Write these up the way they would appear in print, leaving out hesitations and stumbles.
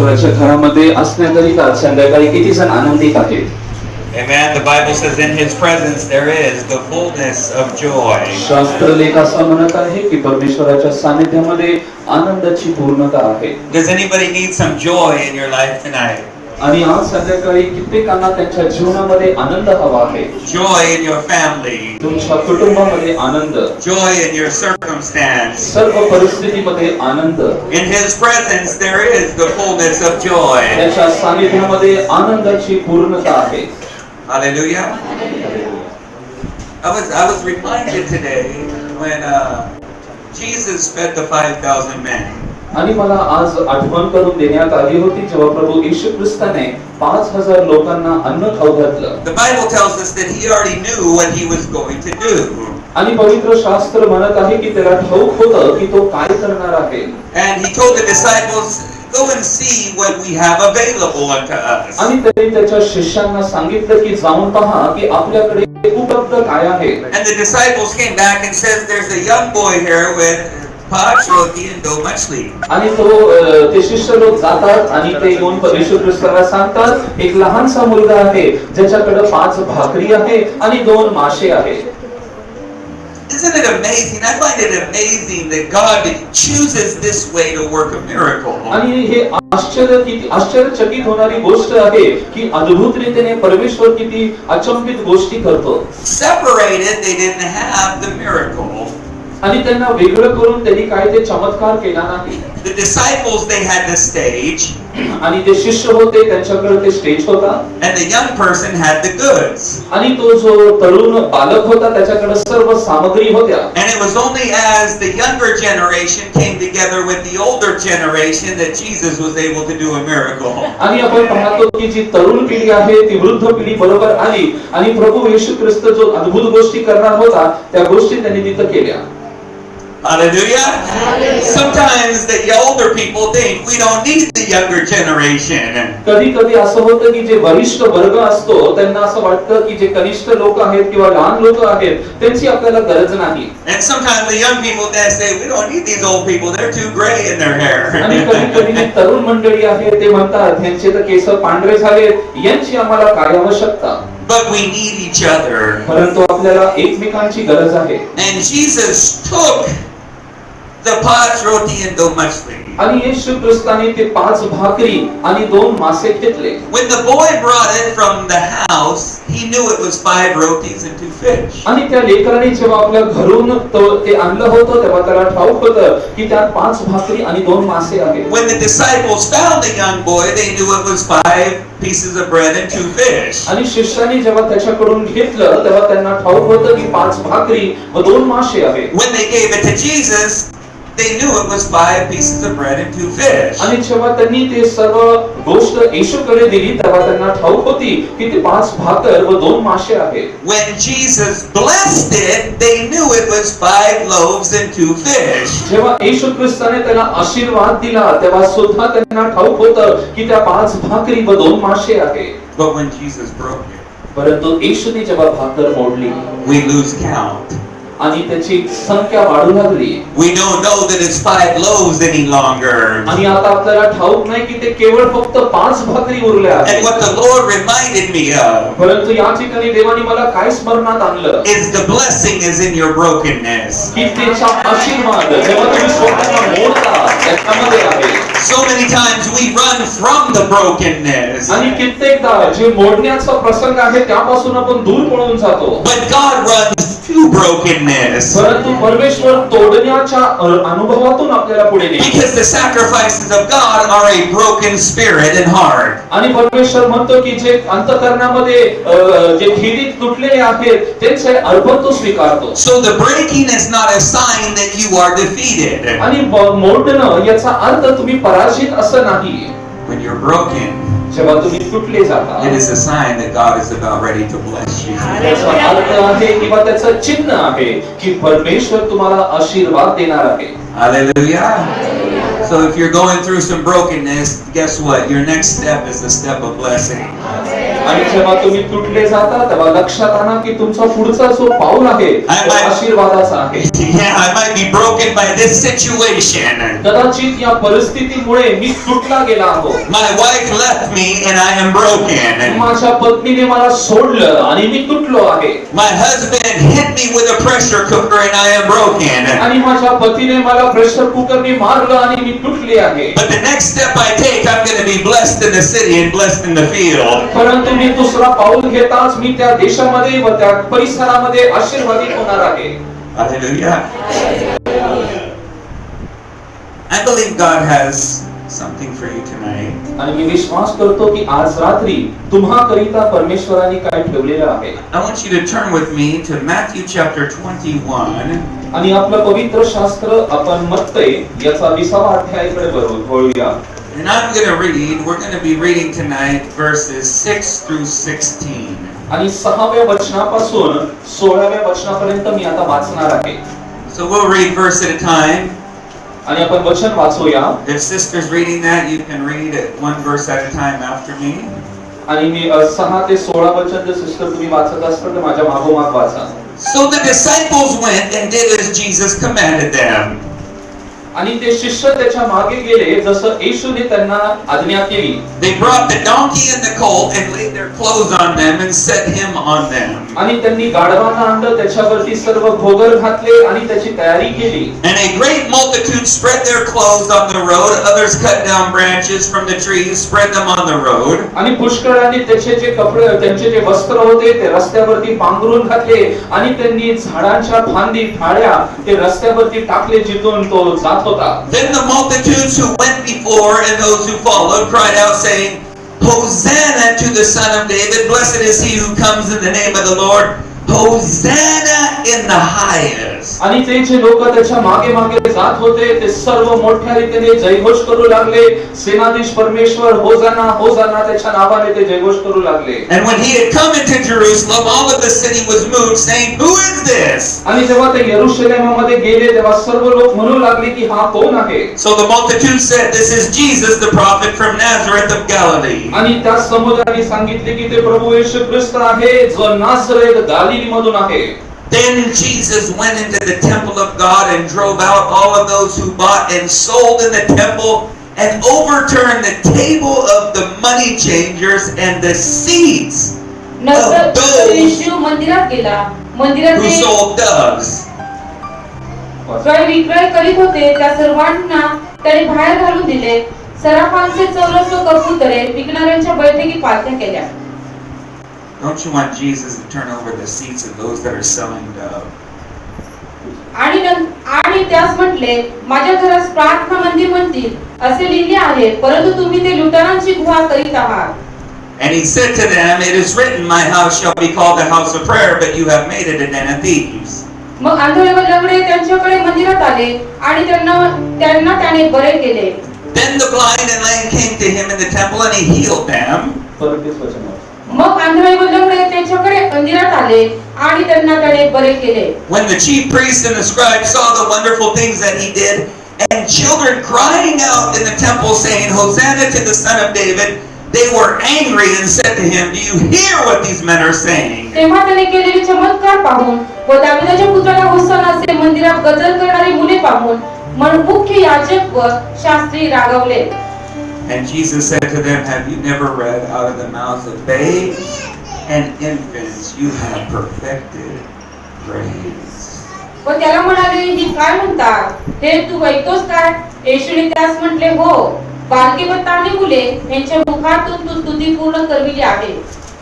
परमेश्वराच्या घरामध्ये असण्याकरिता संध्याकाळी किती जण आनंदित आहेत? Amen. The Bible says in His presence there is the fullness of joy. शास्त्र लेख असं म्हणत आहे की परमेश्वराच्या सानिध्यामध्ये आनंदाची पूर्णता आहे. Does anybody need some joy in your life tonight? आणि आज संध्याकाळी कित्येकांना त्यांच्या जीवनामध्ये आनंद हवा आहे. Joy in your family. तुमच्या कुटुंबामध्ये आनंद. Joy in your circumstance. सर्व परिस्थितीमध्ये आनंद. In His presence there is the fullness of joy. त्याच्या सानिध्यामध्ये आनंदाची पूर्णता आहे. Hallelujah. I was reminded today when Jesus fed the 5,000 men. आणि मला आज आठवण करून देण्यात आली होती जेव्हा प्रभू येशू ख्रिस्ताने 5,000 लोकांना अन्न खाऊ घातलं. The Bible tells us that He already knew what He was going to do. आणि पवित्र शास्त्र म्हणत आहे की त्याला ठाऊक होतं की तो काय करणार आहे. And He told the disciples, go and see what we have available unto us. आणि त्यांनी त्याच्या शिष्यांना सांगितलं की जाऊन पहा की आपल्याकडे उपलब्ध काय आहे. And the disciples came back and said, there's a young boy here with pots, roti, and dough machli. आणि ते शिष्य लोक जातात आणि ते येऊन येशू ख्रिस्ताला सांगतात एक लहानसा मुलगा आहे ज्याच्याकडे 5 भाकरी आहे आणि 2 मासे आहेत. Isn't it amazing? I find it amazing that God chooses this way to work a miracle. आणि हे आश्चर्यचकित होणारी गोष्ट आहे की अद्भुत रीतीने परमेश्वर किती अचंबित गोष्टी करतो. Separated, they didn't have the miracle. आणि त्यांना वेगळं करून त्यांनी काय ते चमत्कार केला नाही. The disciples, they had the stage. आणि ते शिष्य होते त्यांच्याकडे ते स्टेज होता. And the young person had the goods. आणि तो जो तरुण बालक होता त्याच्याकडे सर्व सामग्री होत्या. And it was only as the younger generation came together with the older generation that Jesus was able to do a miracle. आणि आपण पाहतो की जी तरुण पिढी आहे ती वृद्ध पिढी बरोबर आली आणि प्रभू येशू ख्रिस्त जो अद्भुत गोष्टी करणार होता त्या गोष्टी त्यांनी तिथं केल्या. Hallelujah. Sometimes the older people think we don't need the younger generation. कधी-कधी असं होतं की जे वरिष्ठ वर्ग असतो त्यांना असं वाटतं की जे कनिष्ठ लोक आहेत किंवा लहान लोक आहेत त्यांची आपल्याला गरज नाही. And sometimes the young people they say we don't need these old people, they're too gray in their hair. आणि कधी-कधी जी तरुण मंडळी आहे ते म्हणतात यांचे तर केस पांढरे झालेत यांची आम्हाला काय आवश्यकता. But we need each other. परंतु आपल्याला एकमेकांची गरज आहे. And Jesus took the pots, roti, and dough machli. आणि येशू ख्रिस्ताने ते 5 भाकरी आणि 2 मासे घेतले. When the boy brought it from the house, he knew it was 5 rotis and 2 fish. आणि त्या लेकराने जेव्हा आपल्या घरून ते आणलं होतं तेव्हा त्याला ठाऊक होतं की त्यात 5 भाकरी आणि 2 मासे आहेत. When the disciples found the young boy, they knew it was 5 pieces of bread and 2 fish. आणि शिष्याने जेव्हा त्याच्याकडून घेतलं तेव्हा त्यांना ठाऊक होतं की 5 भाकरी व 2 मासे आहेत. When they gave it to Jesus, they knew it was 5 pieces of bread and 2 fish. आणि जेव्हा त्यांनी ते सर्व गोष्ट येशूकडे दिली तेव्हा त्यांना ठाऊक होती की ते 5 भाकर व 2 मासे आहेत. When Jesus blessed it, they knew it was 5 loaves and 2 fish. जेव्हा येशू ख्रिस्ताने त्याला आशीर्वाद दिला तेव्हा सुद्धा त्यांना ठाऊक होतं की त्या 5 भाकरी व 2 मासे आहेत. But when Jesus broke it, परंतु येशूने जेव्हा भाकर मोडली we lose count. आणि त्याची संख्या वाढू लागली. We don't know that it's 5 loaves any longer. आणि आता आपल्याला ठाऊक नाही की ते केवळ फक्त 5 भाकरी उरल्या आहेत. And what the Lord reminded me of परंतु या ठिकाणी देवाने मला काय स्मरणात आणलं is the blessing is in your brokenness. की त्याचा आशीर्वाद जेव्हा तुम्ही स्वतःला मोडता त्याच्यामध्ये आहे. So many times we run from the brokenness. आणि कित्येकदा जे मोडण्याचा प्रसंग आहे त्यापासून आपण दूर पळून जातो. But God runs to brokenness. परंतु परमेश्वर तोडण्याच्या अनुभवातून आपल्याला पुढे नेतो. Because the sacrifices of God are a broken spirit and heart. आणि परमेश्वर म्हणतो की जे अंतःकरणामध्ये जे खिरीत तुटलेले आहेत त्यांचे अर्पण तो स्वीकारतो. So the breaking is not a sign that you are defeated. आणि मोडणं याचा अर्थ तुम्ही पराजित असं नाही. When you're broken, जेव्हा तुम्ही तुटले जाता it is a sign that God is about ready to bless you. त्याचा अर्थ आहे किंवा त्याचं चिन्ह आहे की परमेश्वर तुम्हाला आशीर्वाद देणार आहे. Hallelujah. So if you're going through some brokenness, guess what? Your next step is the step of blessing. आणि जेव्हा तुम्ही तुटले जाता तेव्हा लक्षात आणा की तुमचा पुढचा जो पाऊल आहे तो आशीर्वादाचा आहे. Yeah, I might be broken by this situation. कदाचित या परिस्थितीमुळे मी तुटला गेला आहो. My wife left me and I am broken. माझ्या पत्नीने मला सोडलं आणि मी तुटलो आहे. My husband hit me with a pressure cooker and I am broken. आणि माझ्या पतीने मला प्रेशर कुकरने मारलं आणि मी तुटले आहे. But the next step I take, I'm going to be blessed in the city and blessed in the field. परंतु मी दुसरा पाऊल घेताच मी त्या देशामध्ये व त्या परिसरामध्ये आशीर्वादित होणार आहे. Hallelujah. I believe God has something for you tonight. आणि मी विश्वास करतो की आज रात्री तुम्हाकरिता परमेश्वराने काय ठेवलेलं आहे. I want you to turn with me to Matthew chapter 21. आणि आपलं पवित्र शास्त्र आपण मत्तई याचा 20वा अध्यायाकडे वळूया. And I'm going to read, we're going to be reading tonight verses 6 through 16. आणि 6व्या वचनापासून 16व्या वचनापर्यंत मी आता वाचणार आहे. So we'll read verse at a time. आणि आपण वचन वाचूया. If sister's reading that, you can read it one verse at a time after me. आणि मी 6 ते 16 वचन जर सिस्टर तुम्ही वाचत असाल तर माझ्या मागोमाग वाचा. So the disciples went and did as Jesus commanded them. आणि ते शिष्य त्याच्या मागे गेले जसं येशूने त्यांना आज्ञा केली. They brought the donkey and the colt and laid their clothes on them and set him on them. आणि त्यांनी गाढवाला आणलं, त्याच्यावरती सर्व घोगर घातले आणि त्याची तयारी केली. And a great multitude spread their clothes on the road. Others cut down branches from the trees, spread them on the road. आणि पुष्कळांनी त्याचे जे कपडे, त्यांचे जे वस्त्र होते ते रस्त्यावरती पांघरून घातले आणि त्यांनी झाडांच्या फांदी फाळ्या ते रस्त्यावरती टाकले जिथून तो जात होता. Then the multitudes who went before and those who followed cried out saying, Hosanna to the Son of David, blessed is he who comes in the name of the Lord. Hosanna in the highest. आणि ते जे लोक त्याच्या मागे मागे जात होते ते सर्व मोठ्या रीतीने जयघोष करू लागले. सेनाधीश परमेश्वर होसाना होसाना त्याच्या नावाने ते जयघोष करू लागले. And when he had come into Jerusalem, all of the city was moved, saying, Who is this? आणि जेव्हा ते यरूशलेमामध्ये गेले तेव्हा सर्व लोक म्हणू लागले की हा कोण आहे. So the multitude said, This is Jesus, the prophet from Nazareth of Galilee. आणि त्या समुदायाने सांगितले की ते प्रभू येशू ख्रिस्त आहे जो नाझरेत गालिली मधून आहे. Then Jesus went into the temple of God and drove out all of those who bought and sold in the temple and overturned the table of the money changers and the seats of those येशू मंदिरात गेला. मंदिरात who sold doves. क्रय विक्रय करीत होते त्या सर्वांना त्याने बाहेर घालून दिले. सराफांचे चौरस व कबुतरे विकणाऱ्यांच्या बैठकी पालथ्या केल्या. Don't you want Jesus to turn over the seats of those that are selling doves? आणि त्यास म्हटले, माझ्या घरास प्रार्थना मंदिर म्हणतील असे लिहिले आहे, परंतु तुम्ही ते लुटारांची गुहा करीत आहात. And he said to them, It is written, My house shall be called a house of prayer, but you have made it a den of thieves. मग आंधळे व लंगडे त्यांच्याकडे मंदिरात आले आणि त्यांना त्याने बरे केले. Then the blind and lame came to him in the temple and he healed them. मग आंधळे व लंगडे त्यांच्याकडे मंदिरात आले आणि त्यांना त्याने बरे केले. When the chief priests and the scribes saw the wonderful things that he did, and children crying out in the temple saying, Hosanna to the Son of David, they were angry and said to him, Do you hear what these men are saying? तेव्हा त्याने केलेले चमत्कार पाहून व दाविदाच्या पुत्राला होसाना असे मंदिरात गजर करणारी मुले पाहून मुख्य याजक व Shastri रागावले. And Jesus said to them, Have you never read out of the mouths of babes and infants you have perfected praise? व त्याला म्हणाले, ही काय म्हणतात? हे तू ऐकतोस काय? येशूने त्यास म्हटले, हो, बालके व तान्ही मुले यांच्या मुखातून तू स्तुती पूर्ण करविली आहे.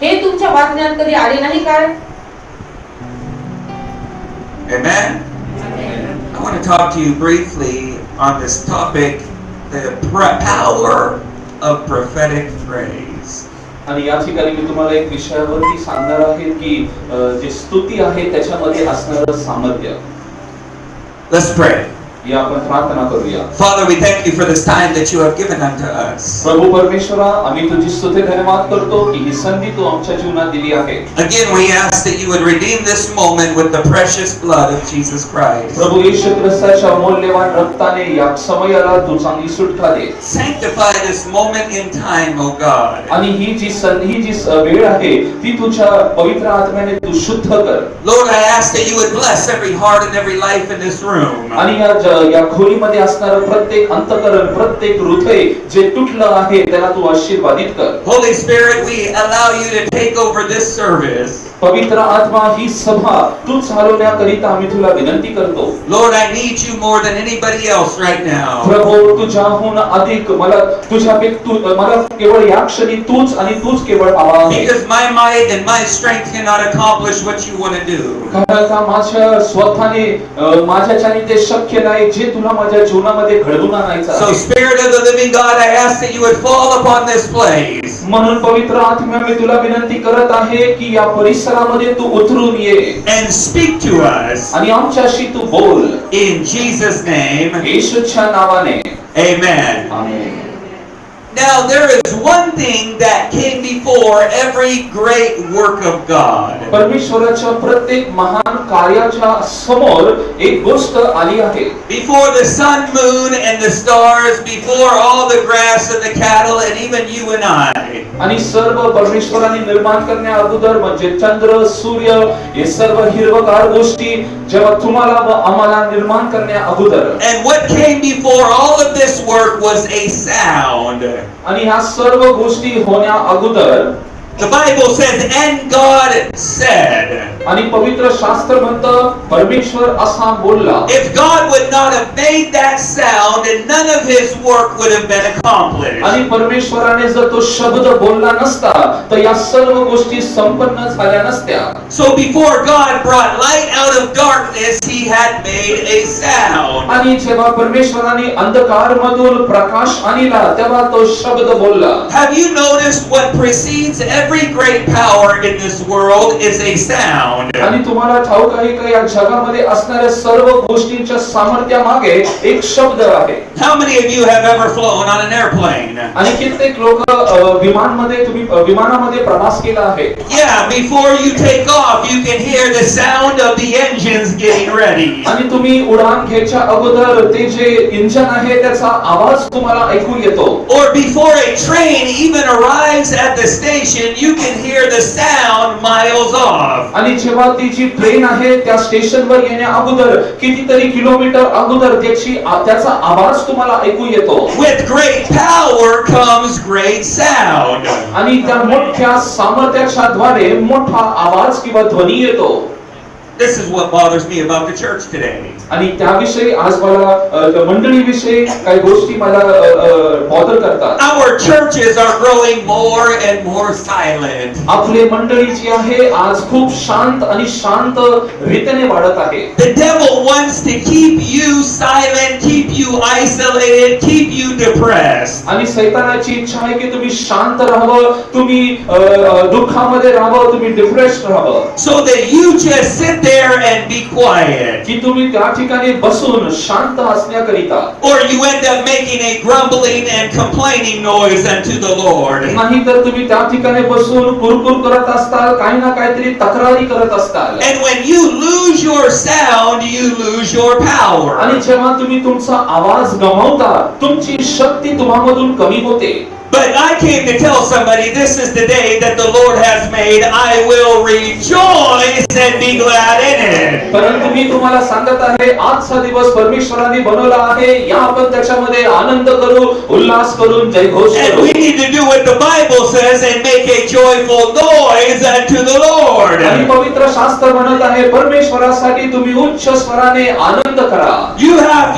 हे तुमच्या वाचण्यात कधी आले नाही काय? Amen. I want to talk to you briefly on this topic, the power of prophetic praise. आणि या ठिकाणी मी तुम्हाला एक विषयावरती सांगणार आहे की जे स्तुती आहे त्याच्यामध्ये असणारं सामर्थ्य. Let's pray. या आपण प्रार्थना करूया. Father, we thank you for this time that you have given unto us. प्रभू परमेश्वरा, आम्ही तुझी स्तुती धन्यवाद करतो की ही संधी तू आमच्या जीवनात दिली आहे. Again, we ask that you would redeem this moment with the precious blood of Jesus Christ. प्रभू येशू ख्रिस्ताच्या मौल्यवान रक्ताने या समयाला तू चांगली सुटका दे. Sanctify this moment in time, O God. आणि ही जी वेळ आहे ती तुझ्या पवित्र आत्म्याने तू शुद्ध कर. Lord, I ask that you would bless every heart and every life in this room. आणि या खोलीमध्ये असणारं प्रत्येक अंतःकरण, प्रत्येक हृदय जे तुटलं आहे त्याला तू आशीर्वादित कर. Holy Spirit, we allow you to take over this service. पवित्र आत्मा, ही सभा तू चालवण्याकरिता आम्ही तुला विनंती करतो. Lord, I need you more than anybody else right now. प्रभू, तुझ्याहून अधिक मला केवळ या क्षणी तूच आणि तूच केवळ हवा आहे. Because my might and my strength cannot accomplish what you want to do. कारण का माझ्या स्वतःने माझ्याच्याने ते शक्य नाही जे तुला माझ्या जीवनामध्ये घडवून आणायचं So आहे. Spirit of the living God, I ask that you would fall upon this place. म्हणून पवित्र आत्म्या, मी तुला विनंती करत आहे की या परिसरामध्ये तू उतरून ये And speak to us. आणि आमच्याशी तू बोल. In Jesus' name, येशूच्या नावाने amen. Amen. Now there is one thing that came before every great work of God. परमेश्वराच्या प्रत्येक महान कार्याच्या समोर एक गोष्ट आली आहे. Before the sun, moon, and the stars, before all the grass and the cattle, and even you and I. आणि सर्व परमेश्वराने निर्माण करण्या अगोदर म्हणजे चंद्र, सूर्य, हे सर्व हिरवगार गोष्टी जेव्हा तुम्हाला व आम्हाला निर्माण करण्या अगोदर. And what came before all of this work was a sound. आणि ह्या सर्व गोष्टी होण्या अगोदर The Bible says, and God said. आणि पवित्र शास्त्र म्हणतं परमेश्वर असा बोलला. If God would not have made that sound, and none of His work would have been accomplished. आणि परमेश्वराने जर तो शब्द बोलला नसता तर या सर्व गोष्टी संपन्न झाल्या नसत्या. So before God brought light out of darkness, He had made a sound. आणि जेव्हा परमेश्वराने अंधकारमधून प्रकाश आणला तेव्हा तो शब्द बोलला. Have you noticed what precedes every great power in this world is a sound? आणि तुम्हाला ठाऊक आहे का या जगामध्ये असणाऱ्या सर्व गोष्टींच्या सामर्थ्यामागे एक शब्द आहे. How many of you have ever flown on an airplane? आणि कित्येक लोक विमानामध्ये प्रवास केला आहे. Yeah, before you take off, you can hear the sound of the engines getting ready. आणि तुम्ही उडान घ्यायच्या अगोदर ते जे इंजिन आहे त्याचा आवाज तुम्हाला ऐकू येतो. Or before a train even arrives at the station, you can hear the sound miles off. आणि जेव्हा ती जी ट्रेन आहे त्या स्टेशनवर येण्या अगोदर कितीतरी किलोमीटर अगोदर त्याचा आवाज तुम्हाला ऐकू येतो. With great power comes great sound. आणि त्या मोठ्या सामर्थ्याच्या द्वारे मोठा आवाज किंवा ध्वनी येतो. This is what bothers me about the church today. आणि त्याविषयी आज मला मंडळीविषयी काही गोष्टी मला बॉदर करतात. Our churches are growing more and more silent. आपले मंडळी जी आहे आज खूप शांत आणि शांत रीतीने वाढत आहे. The devil wants to keep you silent, keep you isolated, keep you depressed. आणि सैतानाची इच्छा आहे की तुम्ही शांत राहावं, तुम्ही दुःखामध्ये राहावं, तुम्ही डिप्रेस्ड राहावं. So that you just sit there and be quiet. की तुम्ही त्या ठिकाणी बसून शांत असण्याकरिता. Or you end up making a grumbling and complaining noise unto the Lord. नाही तर तुम्ही त्या ठिकाणी बसून कुरकुर करत असताल, काही ना काहीतरी तक्रारी करत असताल. And when you lose your sound, you lose your power. आणि जेव्हा तुम्ही तुमचा आवाज गमावता तुमची शक्ती तुम्हामधून कमी होते. But I came to tell somebody, this is the day that the Lord has made. I will rejoice and be glad in it. परंतु मी तुम्हाला सांगत आहे आजचा दिवस परमेश्वराने बनवला आहे, या आपण त्याच्यामध्ये आनंद करू, उल्हास करून जयघोष And करू. we need to do what the Bible says and make a joyful noise unto the Lord. आणि पवित्र शास्त्र म्हणत आहे परमेश्वरासाठी तुम्ही उच्च स्वराने आनंद करा.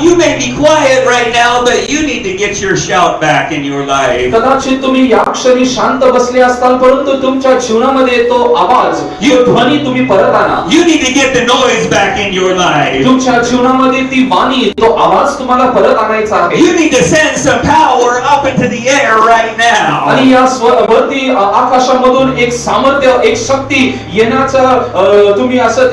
You may be quiet right now, but you need to get your shout back in your life. कदाचित तुम्ही या क्षणी शांत बसले असताल, परंतु तुमच्या जीवनामध्ये तो आवाज, तो ध्वनी तुम्ही परत आणा. You need to get the noise back in your life. तुमच्या जीवनामध्ये ती वाणी, तो आवाज तुम्हाला परत आणायचा आहे. You need to send some power up into the air right now. आणि या वरती आकाशामधून एक सामर्थ्य, एक शक्ती येण्याचा तुम्ही असं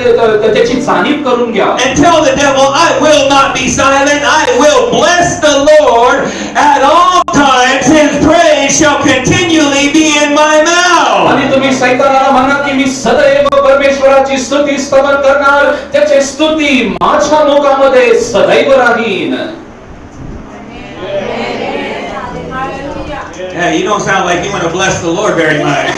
त्याची जाणीव करून घ्या. And tell the devil, I will not be silent. I will bless the Lord at all times. His praise shall continually be in my mouth. आणि तुम्ही सैतानाला म्हणा की मी सदैव परमेश्वराची स्तुती स्तवन करणार, त्याची स्तुती माझ्या मुखामध्ये सदैव राहीन. Yeah, you don't sound like you want to bless the Lord very much.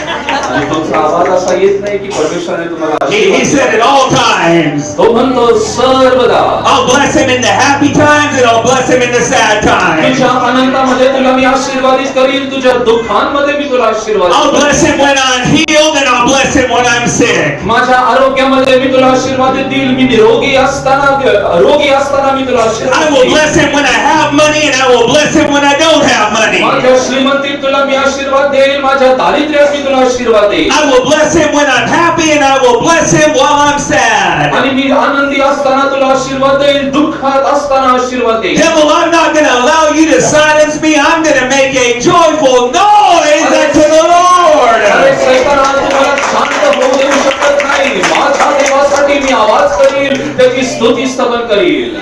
आणि तुमचा आवाज असा येत नाही की परमेश्वराने तुम्हाला He आशीर्वाद said दिला. at all times. तो म्हणतो सर्वदा. I'll bless him in the happy times and I'll bless him in the sad times. तुझ्या आनंदामध्ये तुला मी आशीर्वादित करीन, तुझ्या दुःखांमध्ये मी तुला आशीर्वाद I'll करीन. bless him when I'm healed and I'll bless him when I'm sick. माझ्या आरोग्यामध्ये मी तुला आशीर्वाद देईल, मी रोगी असताना मी तुला I आशीर्वाद will देईल. bless him when I have money and I will bless him when I don't have money. माझ्या श्रीमंतीत तुला मी आशीर्वाद देईल, माझ्या दारिद्र्यात मी तुला आशीर्वाद देईल. I will bless him when I'm happy and I will bless him while I'm sad. आणि मी आनंदी असताना तुला आशीर्वाद देईल, दुःखात असताना आशीर्वाद देईल. Devil, I'm not going to allow you to silence me. I'm going to make a joyful noise unto the Lord. अरे सैताना, तुम्हाला शांत होऊ देऊ शकत नाही. माझ्या देवासाठी मी आवाज करील, त्याची स्तुती स्तवन करील.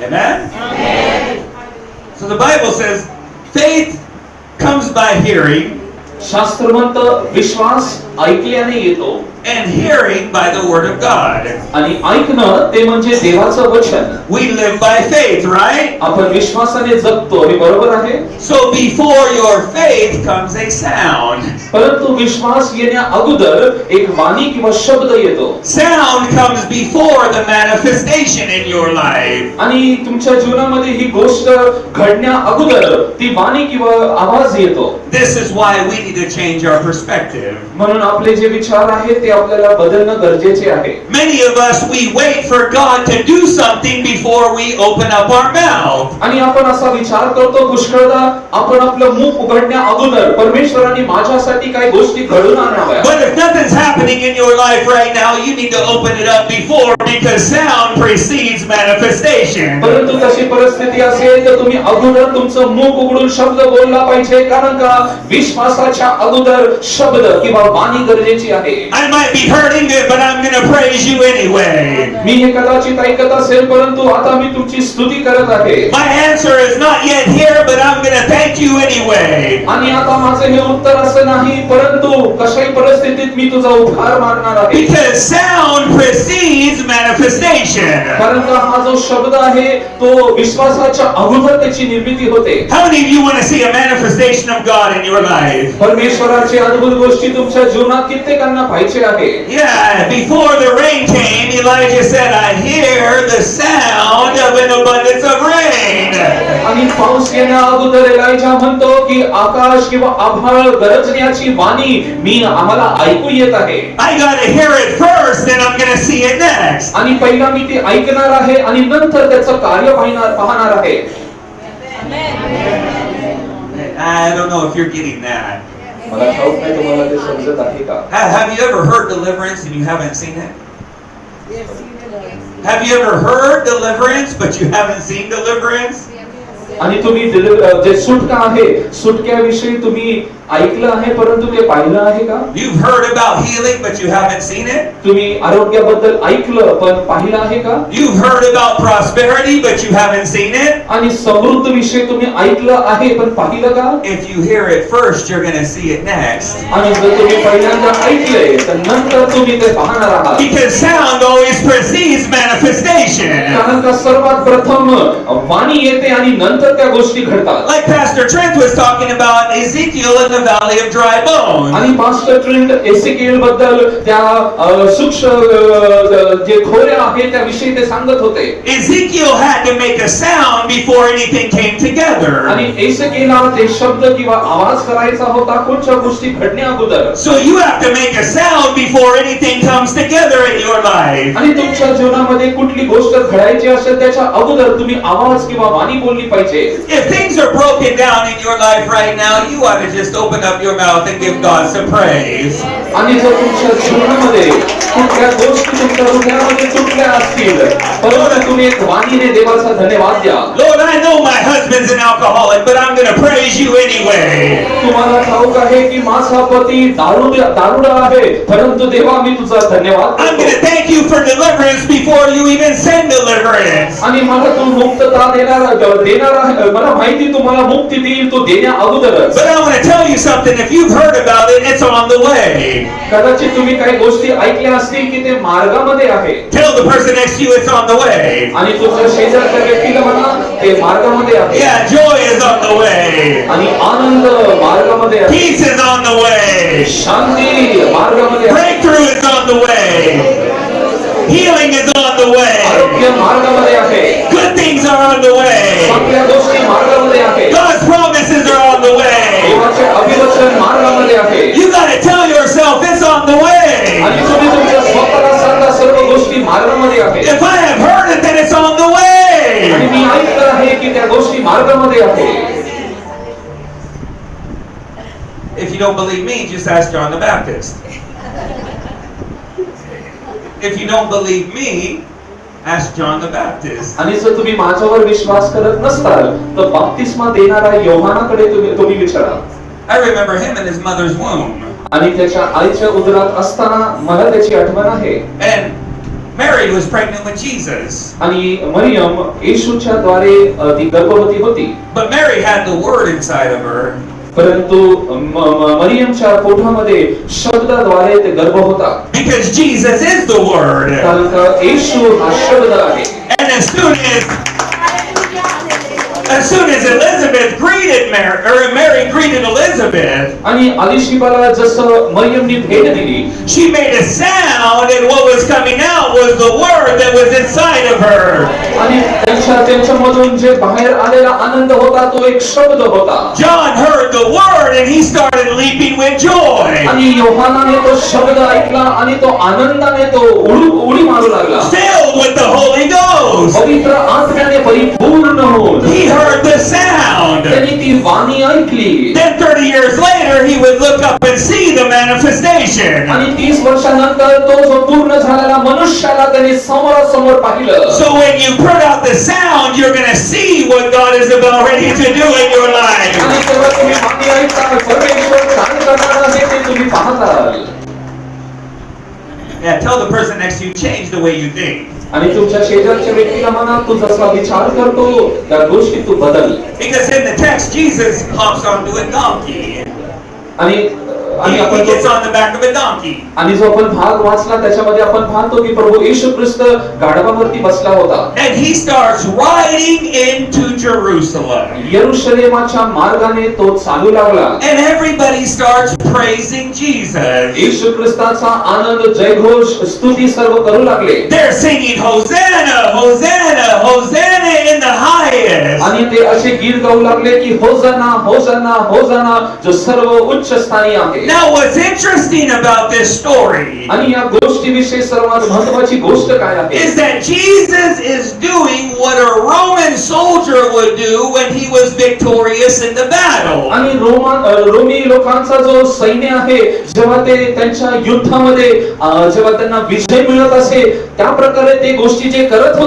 Amen? So the Bible says, faith comes by hearing, शास्त्र म्हणतं विश्वास ऐकल्याने येतो, and hearing by the word of God. आणि ऐकणं ते म्हणजे देवाचं वचन. We live by faith, right? आपण विश्वासाने जगतो, हे बरोबर आहे. So before your faith comes a sound. परंतु विश्वास येण्या अगोदर एक वाणी किंवा शब्द येतो. Sound comes before the manifestation in your life. आणि तुमच्या जीवनामध्ये ही गोष्ट घडण्या अगोदर ती वाणी किंवा आवाज येतो. This is why we need to change our perspective. म्हणून आपले जे विचार आहेत ते आपल्याला बदलणं गरजेचे आहे. Many of us, we wait for God to do something before we open up our mouth. आणि आपण असा विचार करतो पुष्कळदा, आपण आपलं मुख उघडण्या अगोदर परमेश्वराने माझ्यासाठी काही गोष्टी घडून आणाव्या. But if nothing's happening in your life right now, you need to open it up before, because sound precedes manifestation. परंतु तशी परिस्थिती असेल तर तुम्ही अगोदर तुमचं मुख उघडून शब्द बोलला पाहिजे, कारण का विश्वासाच्या अगोदर शब्द किंवा वाणी गरजेची आहे. I might be hurting it, but I'm going to praise you anyway. मी हे कदाचित ऐकत असेल, परंतु आता मी तुमची स्तुती करत आहे. My answer is not yet here, but I'm going to thank you anyway. आणि आता माझं हे उत्तर असं नाही, परंतु कशाही परिस्थितीत मी तुझा उपकार मानणार आहे. Because sound precedes manifestation. कारण का हा जो शब्द आहे तो विश्वासाच्या अगोदर त्याची निर्मिती होते. How many of you want to see a manifestation of God in your life? परमेश्वराची अद्भुत गोष्टी तुमच्या जीवनात कित्येकांना पाहिजे आहे. Yeah, before the rain came, Elijah said, I hear the sound of an abundance of rain. आणि पाऊस येण्या अगोदर एलायजा म्हणतो की आकाश किंवा आभाळ गरजण्याची वाणी मी आम्हाला ऐकू येत आहे. I gotta hear it first, then I'm gonna see it next. आणि पहिला मी ते ऐकणार आहे आणि नंतर त्याचं कार्य पाहणार आहे. I don't know if you're getting that. मला ठाऊक नाही तुम्हाला ते समजत आहे का. Have you ever heard deliverance and you haven't seen it? Have you ever heard deliverance but you haven't seen deliverance? आणि तुम्ही जे सुटका आहे, सुटक्याविषयी तुम्ही ऐकलं आहे परंतु ते पाहिलं आहे का? You've heard about healing but you haven't seen it? तुम्ही आरोग्याबद्दल ऐकलं पण पाहिलं आहे का? You've heard about prosperity but you haven't seen it? आणि समृद्धी विषयी तुम्ही ऐकलं आहे पण पाहिलं का? If you hear it first, you're going to see it next. आणि जर तुम्ही पहिल्यांदा ऐकले तर नंतर तुम्ही ते पाहणार आहात. Because sound always precedes manifestation. कारण का सर्वात प्रथम वाणी येते आणि नंतर त्या गोष्टी घडतात. Like Pastor Trent was talking about Ezekiel in the valley of dry bones. आणि मास्टर ट्रेंड एसेकिएल बद्दल त्या सूक्ष्म जे खोऱ्या आहेत त्याविषयी ते सांगत होते. Ezekiel had to make a sound before anything came together. आणि एसेकिएलला ते शब्द किंवा आवाज करायचा होता कोणत्या गोष्टी घडण्या अगोदर. So you have to make a sound before anything comes together in your life. आणि तुमच्या जीवनामध्ये कुठली गोष्ट घडायची असेल त्याच्या अगोदर तुम्ही आवाज किंवा वाणी बोलली पाहिजे. If things are broken down in your life right now, you ought to just open open up your mouth and give God some praise. आणि जर तुमच्या जीवनामध्ये कुठल्या गोष्टी तुमच्या हृदयामध्ये तुटल्या असतील, परंतु तुम्ही एक वाणीने देवाचा धन्यवाद द्या. Lord, I know my husband's an alcoholic, but I'm going to praise you anyway. तुम्हाला ठाऊक आहे की माझा पती दारुडा आहे, परंतु देवा मी तुझा धन्यवाद I'm going to करतो. thank you for deliverance before you even send deliverance. आणि मला तू मुक्तता देणार आहे, मला माहिती तुम्हाला मुक्ती देईल तो देण्या अगोदरच. But I want to tell you something. If you've heard about it, it's on the way. कदाचित तुम्ही काही गोष्टी ऐकल्या असतील की ते मार्गामध्ये आहे. Tell the person next to you it's on the way. आणि तुमच्या शेजारच्या व्यक्तीला म्हणा ते मार्गामध्ये आहे. Yeah, joy is on the way. आणि आनंद मार्गामध्ये आहे. Peace is on the way. शांती मार्गामध्ये आहे. Breakthrough is on the way. Healing is on the way. आरोग्य मार्गामध्ये आहे. Good things are on the way. चांगल्या गोष्टी मार्गामध्ये आहे. God's promises are on the way. देवाचे अभिवचन मार्गामध्ये आहे. You got to tell yourself it's on the way. आणि तुम्ही तुमच्या स्वतःला सांगा सर्व गोष्टी मार्गामध्ये आहे. If I have heard it, then it's on the way. आणि मी ऐकलं आहे की त्या गोष्टी मार्गामध्ये आहे. If you don't believe me, just ask John the Baptist. If you don't believe me, ask John the Baptist. आणि जर तुम्ही माझ्यावर विश्वास करत नसताल तर बप्तिस्मा देणारा योहानाकडे तुम्ही विचारा. I remember him in his mother's womb. आणि त्याच्या आईच्या उदरात असताना मला त्याची आठवण आहे. And Mary was pregnant with Jesus. आणि मरियम येशूच्या द्वारे ती गर्भवती होती. But Mary had the word inside of her. परंतु मरियमच्या पोटामध्ये शब्दाद्वारे ते गर्भ होता. Because Jesus is the word. कारण का येशू हा शब्द आहे. And as soon as Elizabeth greeted Mary greeted Elizabeth, आणि अलिशिबाला जसं मरियमने भेट दिली, she made a sound, and what was coming out was the word that was inside of her. आणि त्यांच्यामधून जे बाहेर आलेला आनंद होता तो एक शब्द होता. John heard the word and he started leaping with joy. आणि योहानाने तो शब्द ऐकला आणि तो आनंदाने तो उडी मारू लागला. Filled with the Holy Ghost. पवित्र आत्म्याने परिपूर्ण होऊन He heard the sound. त्यांनी ती वाणी ऐकली. Then 30 years later he would look up and see the manifestation. आणि 30 वर्षानंतर तो जो पूर्ण झालेला मनुष्याला त्यांनी समोरासमोर पाहिलं. So when you put out the sound, you're going to see what God is about ready to do in your life. आणि तेव्हा तुम्ही वाणी ऐकता परमेश्वर काय करणार आहे ते तुम्ही पाहताल. Yeah, tell the person next to you, change the way you think. आणि तुमच्या शेजारच्या व्यक्तीला म्हणा तू जसा विचार करतो त्या गोष्टी तू बदल. Because in the text, Jesus hops onto a donkey. आणि He gets on the back of a donkey. आणि जो आपण भाग वाचला त्याच्यामध्ये आपण पाहतो की प्रभू येशू ख्रिस्त गाढवावरती बसला होता. And he starts riding into Jerusalem. यरुशलेमाच्या मार्गाने तो चालू लागला. And everybody starts praising Jesus. येशू ख्रिस्ताचा आनंद जयघोष स्तुती सर्व करू लागले. They're singing Hosanna, Hosanna, Hosanna in the highest. आणि ते असे गीत गाऊ लागले की होसाना होसाना होसाना जो सर्व उच्च स्थानी आहे. Now what's interesting about this story आणि या गोष्टीविषयी सर्वात महत्त्वाची गोष्ट काय आहे is that Jesus is doing what a Roman soldier would do when he was victorious in the battle. आणि रोमी लोकांचा जो सैन्य आहे जेव्हा ते त्यांच्या युद्धामध्ये जेव्हा त्यांना विजय मिळत असे त्या प्रकारे ते गोष्टी जे करत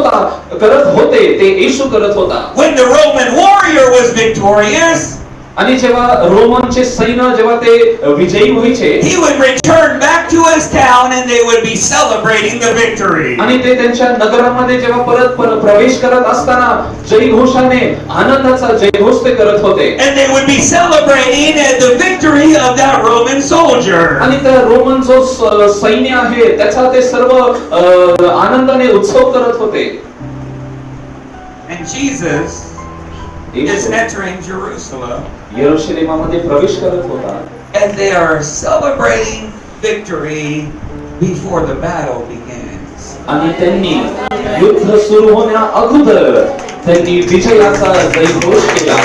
होते ते येशू करत होता. When the Roman warrior was victorious, आणि जेव्हा रोमनचे सैन्य जेव्हा ते विजयी व्हायचे he would return back to his town and they would be celebrating the victory. आणि ते त्यांच्या नगरामध्ये जेव्हा परत प्रवेश करत असताना जयघोषाने आनंदाचा जयघोष ते करत होते. And they would be celebrating the victory of that Roman soldier. आणि त्या रोमन जो सैन्य आहे त्याचा ते सर्व आनंदाने उत्सव करत होते. And Jesus is entering Jerusalem. यरुशलेमामध्ये प्रवेश करत होता. And they are celebrating victory before the battle begins. आणि त्यांनी युद्ध सुरू होण्या अगोदर त्यांनी विजयाचा जयघोष केला.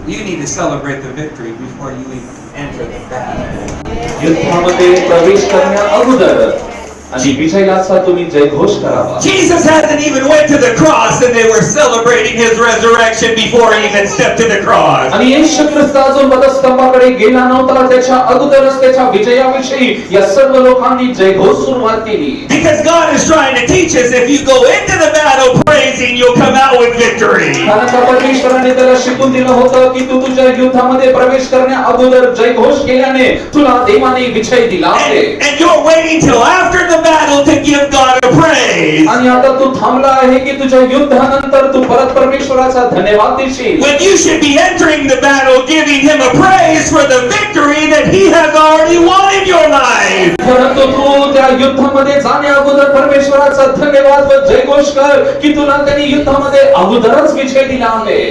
You need to celebrate the victory before you even enter the battle. युद्धामध्ये प्रवेश करण्या अगोदर आणि विजयाचा तुम्ही जयघोष करावा. Jesus hasn't even went to the cross and they were celebrating his resurrection before he even stepped to the cross. आणि येशू ख्रिस्त अजून वधस्तंभाकडे गेला नव्हता, त्याच्या अगोदरच त्याच्या विजयाविषयी या सर्व लोकांनी जयघोष सुरुवात केली. Because God is trying to teach us, if you go into the battle praising, you'll come out with victory. कारण का परमेश्वराने त्याला शिकून दिलं होतं की तू तुझ्या युद्धामध्ये प्रवेश करण्या अगोदर जयघोष केल्याने तुला देवाने विजय दिला आहे. And you're waiting till after the battle to give God a praise. आणि आता तू थांबला आहे की तुझ्या युद्धानंतर तू परत परमेश्वराचा धन्यवाद देशील. When you should be entering the battle giving him a praise for the victory that he has already won in your life. परंतु तू त्या युद्धामध्ये जाण्या अगोदर परमेश्वराचा धन्यवाद व जयघोष कर की तुला त्यांनी युद्धामध्ये अगोदरच विजय दिला आहे.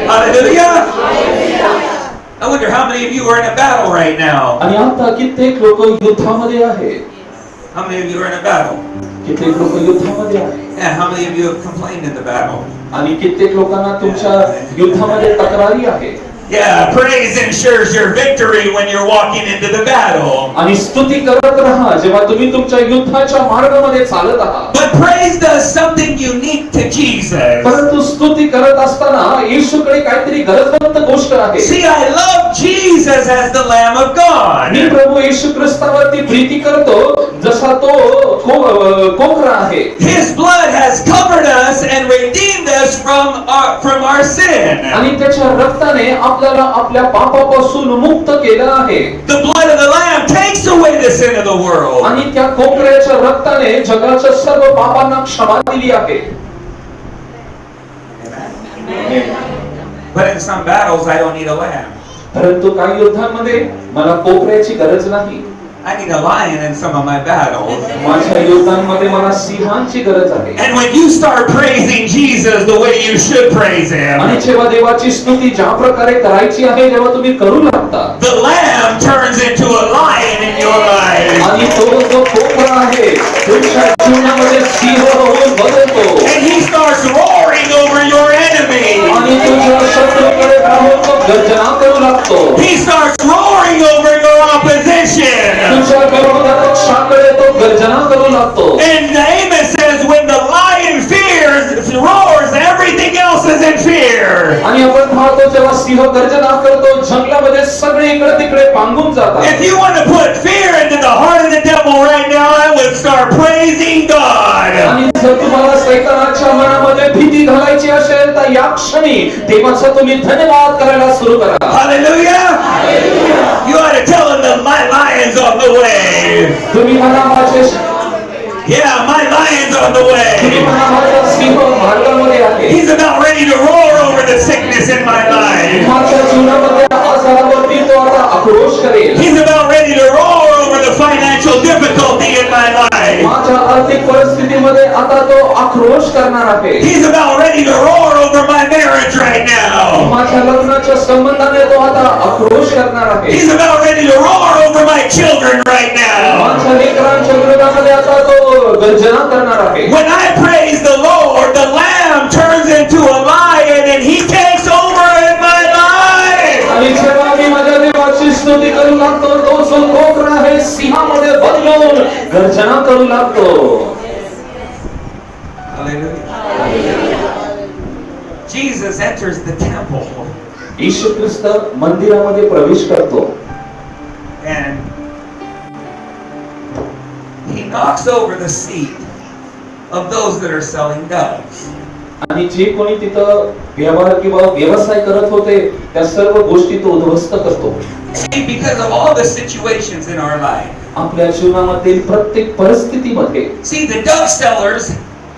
Hallelujah. I wonder how many of you are in a battle right now. आणि आता कित्येक लोक युद्धामध्ये आहेत. How many of you are in a battle? कित्येक लोक युद्धामध्ये आहेत. And how many of you have complained in the battle? आणि कित्येक लोकांना तुमच्या युद्धामध्ये तक्रारी आहे. Yeah, praise ensures your victory when you're walking into the battle. आणि स्तुती करत राहा जेव्हा तुम्ही तुमच्या युद्धाच्या मार्गामध्ये चालत आहात. But praise does something unique to Jesus. परंतु स्तुती करत असताना येशूकडे काहीतरी गरजवंत गोष्ट आहे. See, I love Jesus as the Lamb of God. मी प्रभू येशू ख्रिस्तावरती प्रीती करतो जसा तो कोकरा आहे. His blood has covered us and redeemed us from our sin. आणि त्याच्या रक्ताने आपल्याला आपल्या पापापासून मुक्त केलं आहे. The blood of the Lamb takes away the sin of the world. आणि त्या कोकऱ्याच्या रक्ताने जगाच्या सर्व पापांना क्षमा दिली आहे. But in some battles, I don't need a lamb. परंतु काही युद्धांमध्ये मला कोकऱ्याची गरज नाही. I need a lion in some of my battles. माझ्या युद्धांमध्ये मला सिंहाची गरज आहे. And when you start praising Jesus the way you should praise him, आणि जेव्हा देवाची स्तुती ज्या प्रकारे करायची आहे जेव्हा तुम्ही करू लागता, the lamb turns into a lion in your life. आणि तो जो कोकरा आहे तुमच्या जीवनामध्ये सिंह होऊन बदलतो. And he starts roaring over your enemy. आणि तुझ्या शत्रूकडे पाहून तो गर्जना करू लागतो. He starts roaring over your opposition. तुझ्या विरोधकाकडे तो गर्जना करू लागतो. And Amos says, when the lion roars, everything else is in fear. आणि आपण पाहतो जेव्हा सिंह गर्जना करतो जंगलामध्ये सगळे इकडे तिकडे पांगून जातात. If you want to put fear into the heart of the devil right now, I would start praising God. आणि जर तुम्हाला सैतानाच्या मनामध्ये भीती घालायची असेल तर या क्षणी देवाचा तुम्ही धन्यवाद करायला सुरू करा. Hallelujah. You ought to tell him that my lion's on the way. तुम्ही मला माझे Yeah, my lion's on the way. तुम्ही मला माझा सिंह मार्गामध्ये आहे. He's about ready to roar over the sickness in my life. माझ्या जीवनामध्ये आजारावरती तो आता आक्रोश करेल. He's about ready to roar over the financial difficulty in my life. माझ्या आर्थिक परिस्थितीमध्ये आता तो आक्रोश करणार आहे. He's about ready to roar over my marriage right now. माझ्या लग्नाच्या संबंधाने तो आता आक्रोश करणार आहे. He's about ready to roar over my children right now. माझ्या लेकरांच्या विरोधामध्ये आता तो गर्जना करणार आहे. When I praise the Lord, the lamb turns into a lion and he takes over in my life. आणि जेव्हा मी माझ्या देवाची स्तुती करू लागतो तो जो कोकरा आहे सिंहामध्ये बदलून गर्जना करू लागतो. Hallelujah. Jesus enters the temple येशू ख्रिस्त मंदिरामध्ये प्रवेश करतो. and he knocks over the seat of those that are selling doves. आणि जे कोणी तिथं व्यवहार किंवा व्यवसाय करत होते त्या सर्व गोष्टी तो उद्ध्वस्त करतो. See, because of all the situations in our life. आपल्या जीवनामधील प्रत्येक परिस्थितीमध्ये See, the dove sellers,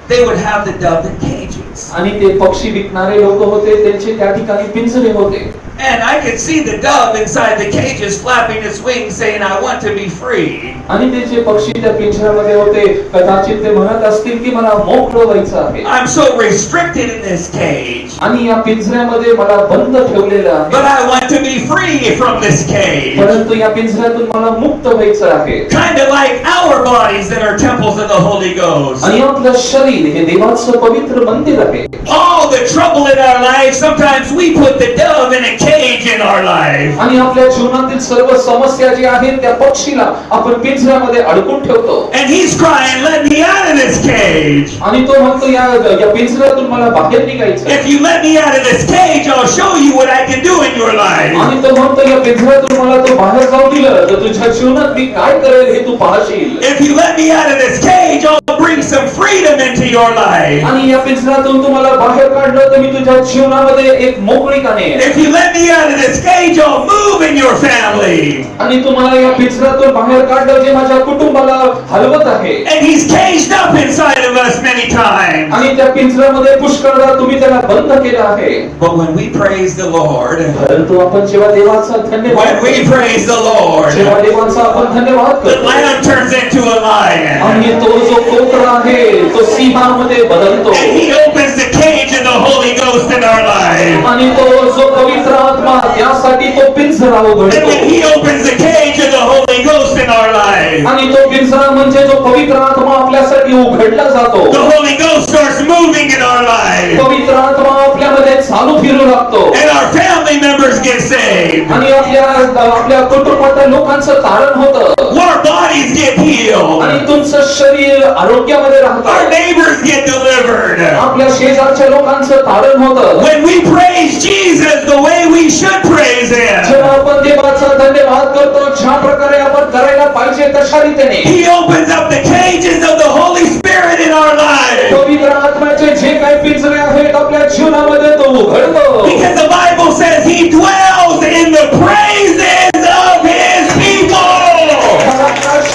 they would have the dove in cages. आणि ते पक्षी विकणारे लोक होते त्यांचे त्या ठिकाणी पिंजरे होते. And I could see the dove inside the cages flapping its wings saying, I want to be free. आणि ते जे पक्षी त्या पिंजऱ्यामध्ये होते कदाचित ते म्हणत असतील की मला मोकळं व्हायचं आहे. I'm so restricted in this cage. आणि या पिंजऱ्यामध्ये मला बंद ठेवलेलं आहे. But I want to be free from this cage. परंतु या पिंजऱ्यातून मला मुक्त व्हायचं आहे. Kind of like our bodies that are temples of the Holy Ghost. आणि आपलं शरीर हे देवाचं पवित्र मंदिर आहे. All the trouble in our life, sometimes we put the dove in a cage in our life. आणि आपल्या जीवनातील सर्व समस्या जी आहेत त्या पक्षीला आपण पिंजऱ्यामध्ये अडकून ठेवतो. And he's crying, let me out of this cage. आणि तो म्हणतो या पिंजऱ्यातून मला बाहेर निघायचं. If you let me out of this cage, I'll show you what I can do in your life. आणि तो म्हणतो या पिंजऱ्यातून मला तो बाहेर जाऊ दिलं तर तुझ्या जीवनात मी काय करेल हे तू पाहशील. If you let me out of this cage, I'll bring some freedom into your life. आणि या पिंजऱ्यातून तुम्हाला बाहेर काढलं तर मी तुझ्या जीवनामध्ये एक मोकळीक आणेन. If you let me out of this cage, I'll move in your family. आणि तुम्हाला या पिंजऱ्यातून बाहेर काढलं जे माझ्या कुटुंबाला हलवत आहे. And he's caged up inside of us many times. आणि त्या पिंजऱ्यामध्ये पुष्कळदा तुम्ही त्याला बंद केलं आहे. But when we praise the Lord, परंतु आपण जेव्हा देवाचा धन्यवाद when we praise the Lord, जेव्हा देवाचा आपण धन्यवाद the करतो lamb turns into a lion. आणि तो जो कोकरा आहे तो सिंहामध्ये बदलतो. And he opens the cage of the Holy Ghost in our life. आणि तो जो पवित्र आत्मा त्यासाठी तो पिंजरा And उघडतो. when he opens the cage of the Holy Ghost in our life, आणि तो पिंजरा म्हणजे जो पवित्र आत्मा आपल्यासाठी उघडला जातो. the Holy Ghost starts moving in our life. पवित्र आत्मा आपल्यामध्ये चालू फिरू लागतो. And our family members get saved. आणि आपल्या कुटुंबातील लोकांचं तारण होतं. Our bodies get healed. आणि तुमचं शरीर आरोग्यामध्ये Our राहतं. neighbors get delivered. आपल्या शेजारच्या लोकांचं तारण होतं. When we praise Jesus the way we should praise Him, जेव्हा आपण देवाचा धन्यवाद करतो ज्या प्रकारे आपण करायला पाहिजे तशा रीतीने He opens up the cages of the Holy Spirit in our life. पवित्र आत्म्याचे जे काही पिंजरे आहेत आपल्या जीवनामध्ये तो उघडतो. Because the Bible says He dwells in the praises of His people.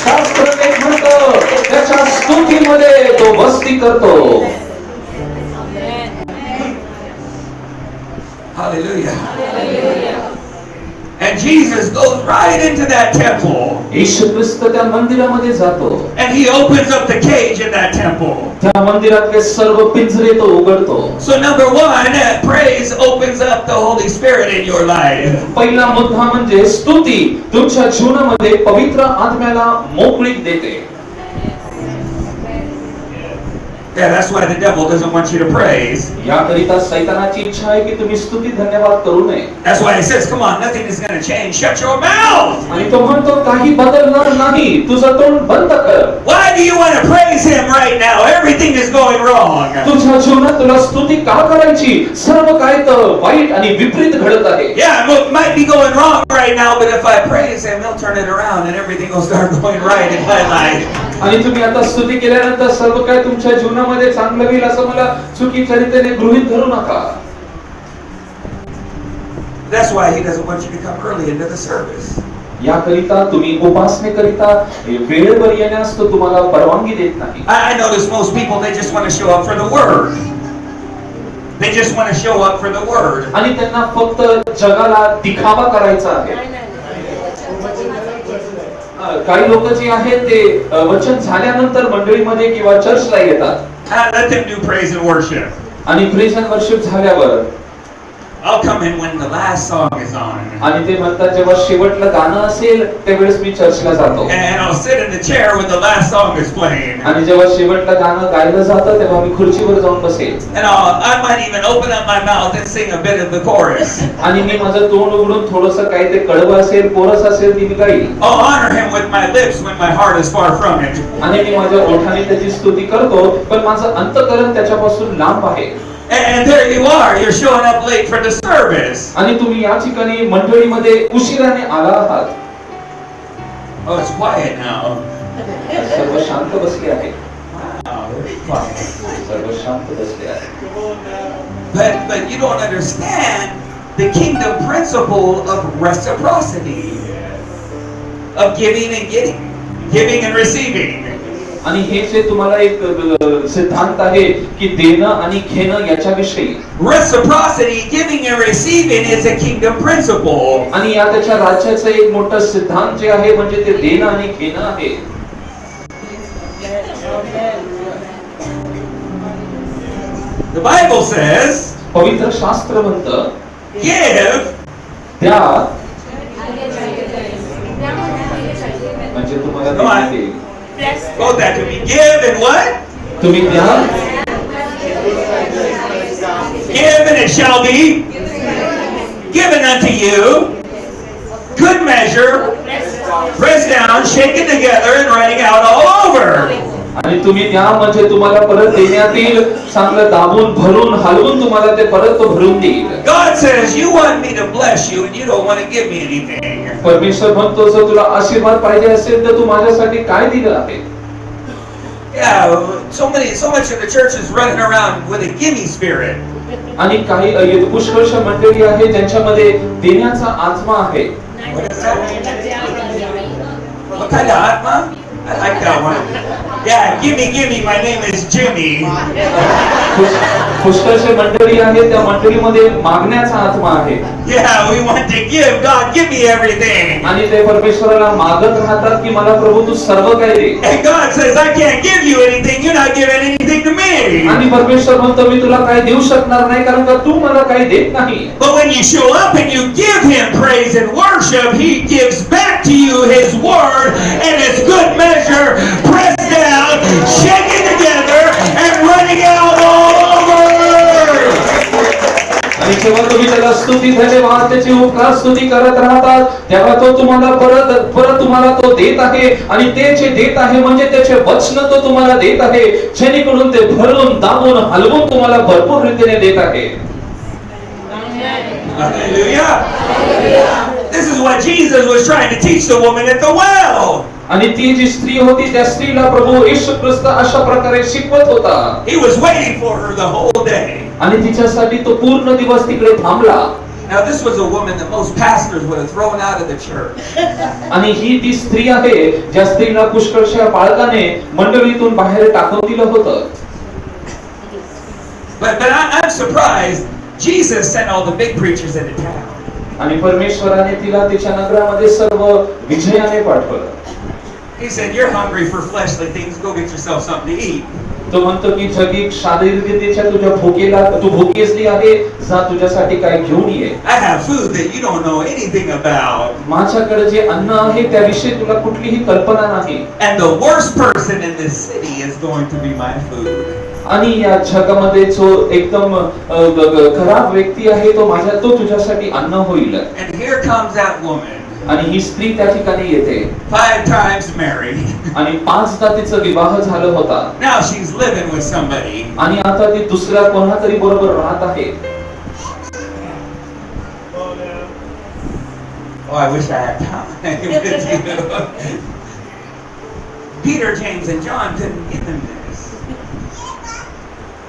शास्त्र एक म्हणतं त्याच्या स्तुतीमध्ये तो वस्ती करतो. Hallelujah. And Jesus goes right into that temple. येशू ख्रिस्त त्या मंदिरामध्ये जातो. And He opens up the cage in that temple. त्या मंदिरातले सर्व पिंजरे तो उघडतो. So number one, praise opens up the Holy Spirit in your life. पहिला मुद्दा म्हणजे स्तुती तुमच्या जीवनामध्ये पवित्र आत्म्याला मोकळीक देते. Yeah, that's why the devil doesn't want you to praise. याकरिता सैतानाची इच्छा आहे की तुम्ही स्तुती धन्यवाद करू नये. That's why he says, come on, nothing is going to change. Shut your mouth. आणि तो म्हणतो काही बदलणार नाही तुझं तोंड बंद कर. Why do you want to praise Him right now? Everything is going wrong. तुझ्या जीवनात तुला स्तुती का करायची? सर्व काय तर वाईट आणि विपरीत घडत आहे. Yeah, it might be going wrong right now, but if I praise Him, He'll turn it around and everything will start going right in my life. आणि तुम्ही आता स्तुती केल्यानंतर सर्व काय तुमच्या जीवनामध्ये चांगलं होईल असं मला चुकीच्या रीतीने गृहीत धरू नका. That's why He doesn't want you to come early into the service. याकरिता तुम्ही उपासनेकरिता वेळेवर येण्यास तो तुम्हाला परवानगी देत नाही. I notice most people, they just want to show up for the word. They just want to show up for the word. आणि त्यांना फक्त जगाला दिखावा करायचा आहे. काही लोक जे आहेत ते वचन झाल्यानंतर मंडळीमध्ये किंवा चर्चला येतात. Let them do praise and worship. आणि प्रेज अँड वर्शिप झाल्यावर I'll come in when the last song is on. आणि ते म्हणतात जेव्हा शेवटलं गाणं असेल त्यावेळेस मी चर्चला जातो. And I'll sit in the chair when the last song is playing. आणि जेव्हा शेवटलं गाणं गायलं जातं तेव्हा मी खुर्चीवर जाऊन बसेल. And I might even open up my mouth and sing a bit of the chorus. आणि मी माझं तोंड उघडून थोडंसं काही ते कडवं असेल कोरस असेल ती मी गाईल. I'll honor Him with my lips when my heart is far from it. आणि मी माझ्या ओठाने त्याची स्तुती करतो पण माझं अंतःकरण त्याच्यापासून लांब आहे. And there you are, you're showing up late for the service. आणि तुम्ही या ठिकाणी मंडळीमध्ये उशिराने आला आहात. Oh, it's quiet now. सर्व शांत बसले आहे. Wow, very quiet. सर्व शांत बसले आहे. But you don't understand the kingdom principle of reciprocity, of giving and getting, giving and receiving. आणि हे जे तुम्हाला एक सिद्धांत आहे की देणं आणि घेणं याच्याविषयी Reciprocity, giving and receiving is a kingdom principle. आणि या त्याच्या राज्याचं एक मोठं सिद्धांत जे आहे म्हणजे ते देणं आणि घेणं आहे. The Bible says, पवित्र शास्त्र म्हणतं give द्या म्हणजे तुम्हाला देण्यात येईल. Quote that to me. Give and what? तुम्ही द्या shall be given unto you. Good measure, pressed down, shaken together, and running out all over. आणि तुम्ही द्या म्हणजे तुम्हाला परत देण्यात येईल, चांगलं दाबून भरून हलवून तुम्हाला ते परत भरून देईल. God says, you want me to bless you and you don't want to give me anything. परमेश्वर म्हणतो जर तुला आशीर्वाद पाहिजे असेल तर तू माझ्यासाठी काय दिलं आहे? Yeah, so much of the church is running around with a gimme spirit. आणि काही पुष्कळश मंडळी आहे ज्यांच्यामध्ये देण्याचा आत्मा आहे. What is that? What kind of atma? I like that one. Yeah, gimme, my name is Jimmy. पुष्कळशे मंडळी आहेत, त्या मंडळीमध्ये मागण्याचा आत्मा आहे. Yeah, we want to give. God, give me everything. आणि ते परमेश्वराला मागत राहतात की मला प्रभू तू सर्व काय दे. And God says, I can't give you anything. You're not giving anything to me. आणि परमेश्वर म्हणतो मी तुला काय देऊ शकणार नाही कारण का तू मला काही देत नाही. But when you show up and you give Him praise and worship, He gives back to you His word and His good measure, pressed down, shaken together, and running out all over. आणि जेव्हा तुम्ही त्याला स्तुती धन्यवाद त्याची उपकार स्तुती करत राहतात तेव्हा तो तुम्हाला परत तुम्हाला तो देत आहे आणि ते जे देत आहे म्हणजे त्याचे वचन तो तुम्हाला देत आहे जेणेकरून ते भरून दाबून हलवून तुम्हाला भरपूर रीतीने देत आहे. Hallelujah. This is what Jesus was trying to teach the woman at the well. आणि ती जी स्त्री होती त्या स्त्रीला प्रभू येशू ख्रिस्त अशा प्रकारे शिकवत होता. He was waiting for her the whole day. आणि तिच्यासाठी तो पूर्ण दिवस तिकडे थांबला. Now this was a woman that most pastors would have thrown out of the church. आणि ही ती स्त्री आहे ज्या स्त्रीला पुष्कळशा बाळकाने मंडळीतून बाहेर टाकून दिलं होतं. But I'm surprised Jesus sent all the big preachers into town. आणि परमेश्वराने तिला तिच्या नगरामध्ये सर्व विजयाने पाठवलं. He said, you're hungry for fleshly things, go get yourself something to eat. तो म्हणतो की जगी शारीरिकतेच्या तुझ्या भूकेला तू भूकेसली आहे जा तुझ्यासाठी काय घेऊन ये. I have food that you don't know anything about. माझ्याकडे जे अन्न आहे त्याविषयी तुला कुठलीही कल्पना नाही. And the worst person in this city is going to be my food. आणि या जगामध्ये जो एकदम खराब व्यक्ती आहे तो तुझ्यासाठी अन्न होईल. And here comes that woman. आणि ही स्त्री त्या ठिकाणी येते 5 times married. आणि 5दा तिचा विवाह झाला होता. Now she's living with somebody. आणि आता ती दुसऱ्या कोणातरी बरोबर राहत आहे. Oh, I wish I had time with you. Peter, James, and John couldn't give him this.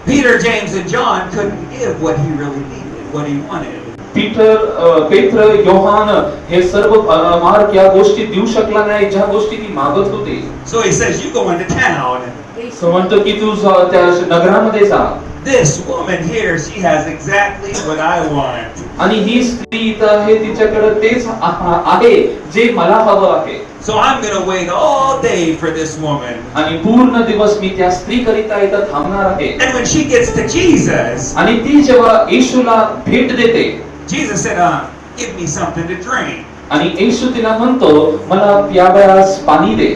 Peter, James, and John couldn't give what he really needed, what he wanted. पेत्र योहान हे सर्व मार्क या गोष्टी देऊ शकला नाही ज्या गोष्टी ती मागत होती. So he says, you go into town. तो म्हणतो की तू त्या नगरामध्ये जा. This woman here, she has exactly what I want. आणि ही स्त्री इथं आहे तिच्याकडे तेच आहे जे मला हवं आहे. So I'm going to wait all day for this woman. आणि पूर्ण दिवस मी त्या स्त्रीकरिता इथं थांबणार आहे. And when she gets to Jesus, आणि ती जेव्हा येशूला भेट देते Jesus said, give me something to drink. आणि येशू तिला म्हणतो मला प्यावयास पाणी दे.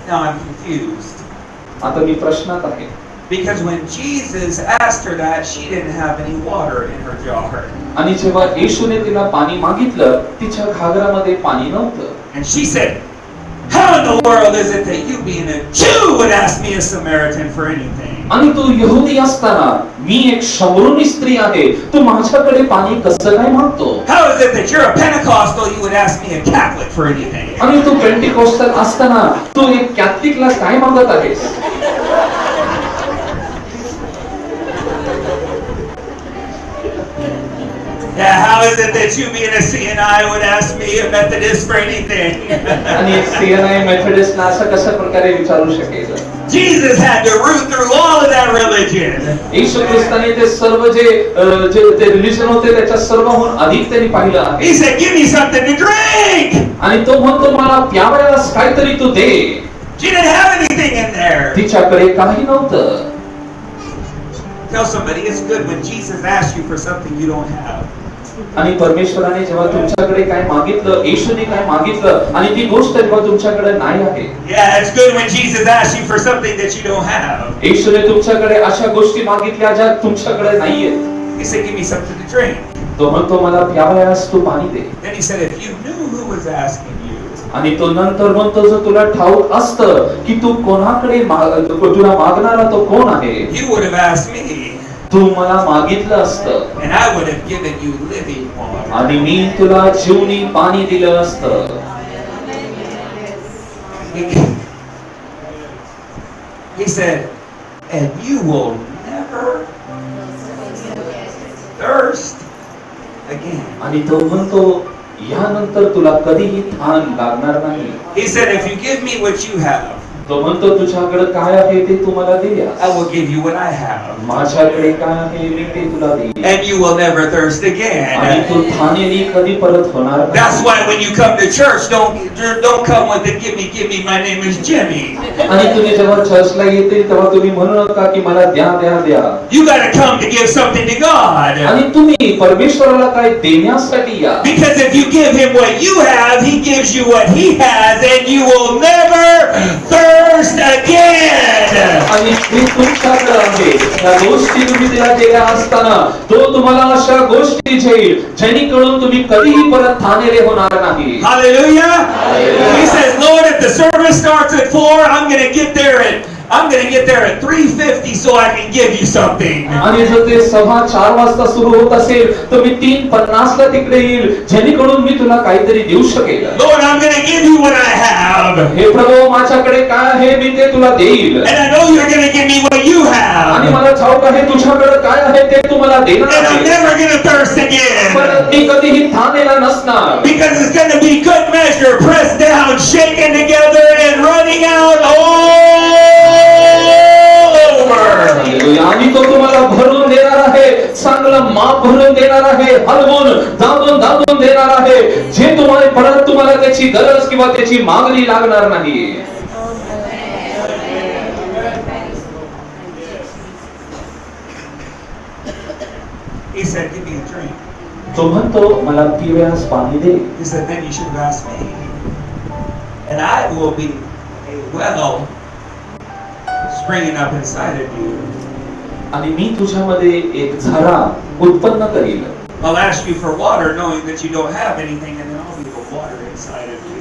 Now I'm confused. आता मी प्रश्नात आहे. Because when Jesus asked her that, she didn't have any water in her jar. आणि जेव्हा येशूने तिला पाणी मागितलं तिच्या घागरामध्ये पाणी नव्हतं. And she said, how in the world is it that you being a Jew would ask me a Samaritan for anything? आणि तू यहुदी असताना मी एक शमरूनी स्त्री आहे तू माझ्याकडे पाणी कसं काय मागतो. How is it that you're a Pentecostal you would ask me a Catholic for anything? आणि तू पेंटिकोस्टल असताना तू एक कॅथलिकला काय मागत आहेस. Yeah, how is it that you being a CNI would ask me a Methodist for anything? आणि एक सीएनआय मेथोडिस्टला असं कशा प्रकारे विचारू शकेल. Jesus had to root through all of that religion. येशू ख्रिस्ताने ते सर्व जे रिलीजन होते त्याच्या सर्वहून अधिक त्यांनी पाहिलं आहे. He said, give me something to drink. आणि तो म्हणतो मला प्यावयास काहीतरी तू दे. She didn't have anything in there. तिच्याकडे काही नव्हतं. Tell somebody it's good when Jesus asks you for something you don't have. आणि परमेश्वराने जेव्हा तुमच्याकडे काय मागितलं, येशूने काय मागितलं आणि ती गोष्ट जेव्हा तुमच्याकडे नाही आहे, Yeah, it's good when Jesus asks you for something that you don't have. येशूने तुमच्याकडे अशा गोष्टी मागितल्या ज्या तुमच्याकडे नाहीये. He said, give me something to drink. तो म्हणतो मला प्यावयास तू पाणी दे. Then he said, if you knew who was asking you, आणि तो नंतर म्हणतो जर तुला ठाऊक असतं की तू कोणाकडे तुला मागणारा तो कोण आहे, you would have asked me, तू मला मागितलं असतं and I would have given you living water. आणि मी तुला जीवनी पाणी दिलं असतं. He said, and you will never thirst again. आणि तो म्हणतो यानंतर तुला कधीही तहान लागणार नाही. He said, if you give me what you have, तो म्हणतो तुझ्याकडे काय आहे ते तू मला दे. I will give you what I have. माझ्याकडे काय आहे मी ते तुला देईन. And you will never thirst आणि again. तू ठाणेने कधी परत होणार That's नाही. why when you come to church, don't come with the give me, my name is Jimmy. आणि तुम्ही जेव्हा चर्चला येतील तेव्हा तुम्ही म्हणू नका की मला द्या द्या द्या. You got to come to give something to God. आणि तुम्ही परमेश्वराला काय देण्यासाठी या. Because if you give him what you have, he gives you what he has, and you will never thirst again. आणि ते तुमच्याकडे आहे त्या गोष्टी तुम्ही त्याला दिल्या असताना तो तुम्हाला अशा गोष्टी देईल जेणेकरून तुम्ही कधीही परत ठाणेले होणार नाही. Hallelujah. He says, Lord, if the service starts at 4, I'm going to get there at 3:50 so I can give you something. आणि जर ते सभा 4 वाजता सुरू होत असेल तर मी 3:50 ला तिकडे येईल जेणेकरून मी तुला काहीतरी देऊ शकेल. Lord, I'm going to give you what I have. हे प्रभू माझ्याकडे काय आहे मी ते तुला देईल. And I know you're going to give me what you आणि have. मला ठाऊक आहे तुझ्याकडे काय आहे ते तू मला देणार And I'm आहे. never going to thirst again. पण मी कधीही ठाणेला नसणार. Because it's going to be good measure, pressed down, shaken together, and running out all over. आणि तो तुम्हाला भरून देणार आहे, चांगलं माप भरून देणार आहे, हलवून दाबून दाबून देणार आहे जे तुम्हाला त्याची गरज किंवा त्याची मागणी लागणार नाही. He said, give me a drink. तो म्हणतो मला पिवयास पाणी दे. He said, then you should have asked me. And I will be a well springing up inside of you. आणि मी तुझ्यामध्ये एक झरा उत्पन्न करील. I'll ask you for water knowing that you don't have anything, and then I'll be the water inside of you.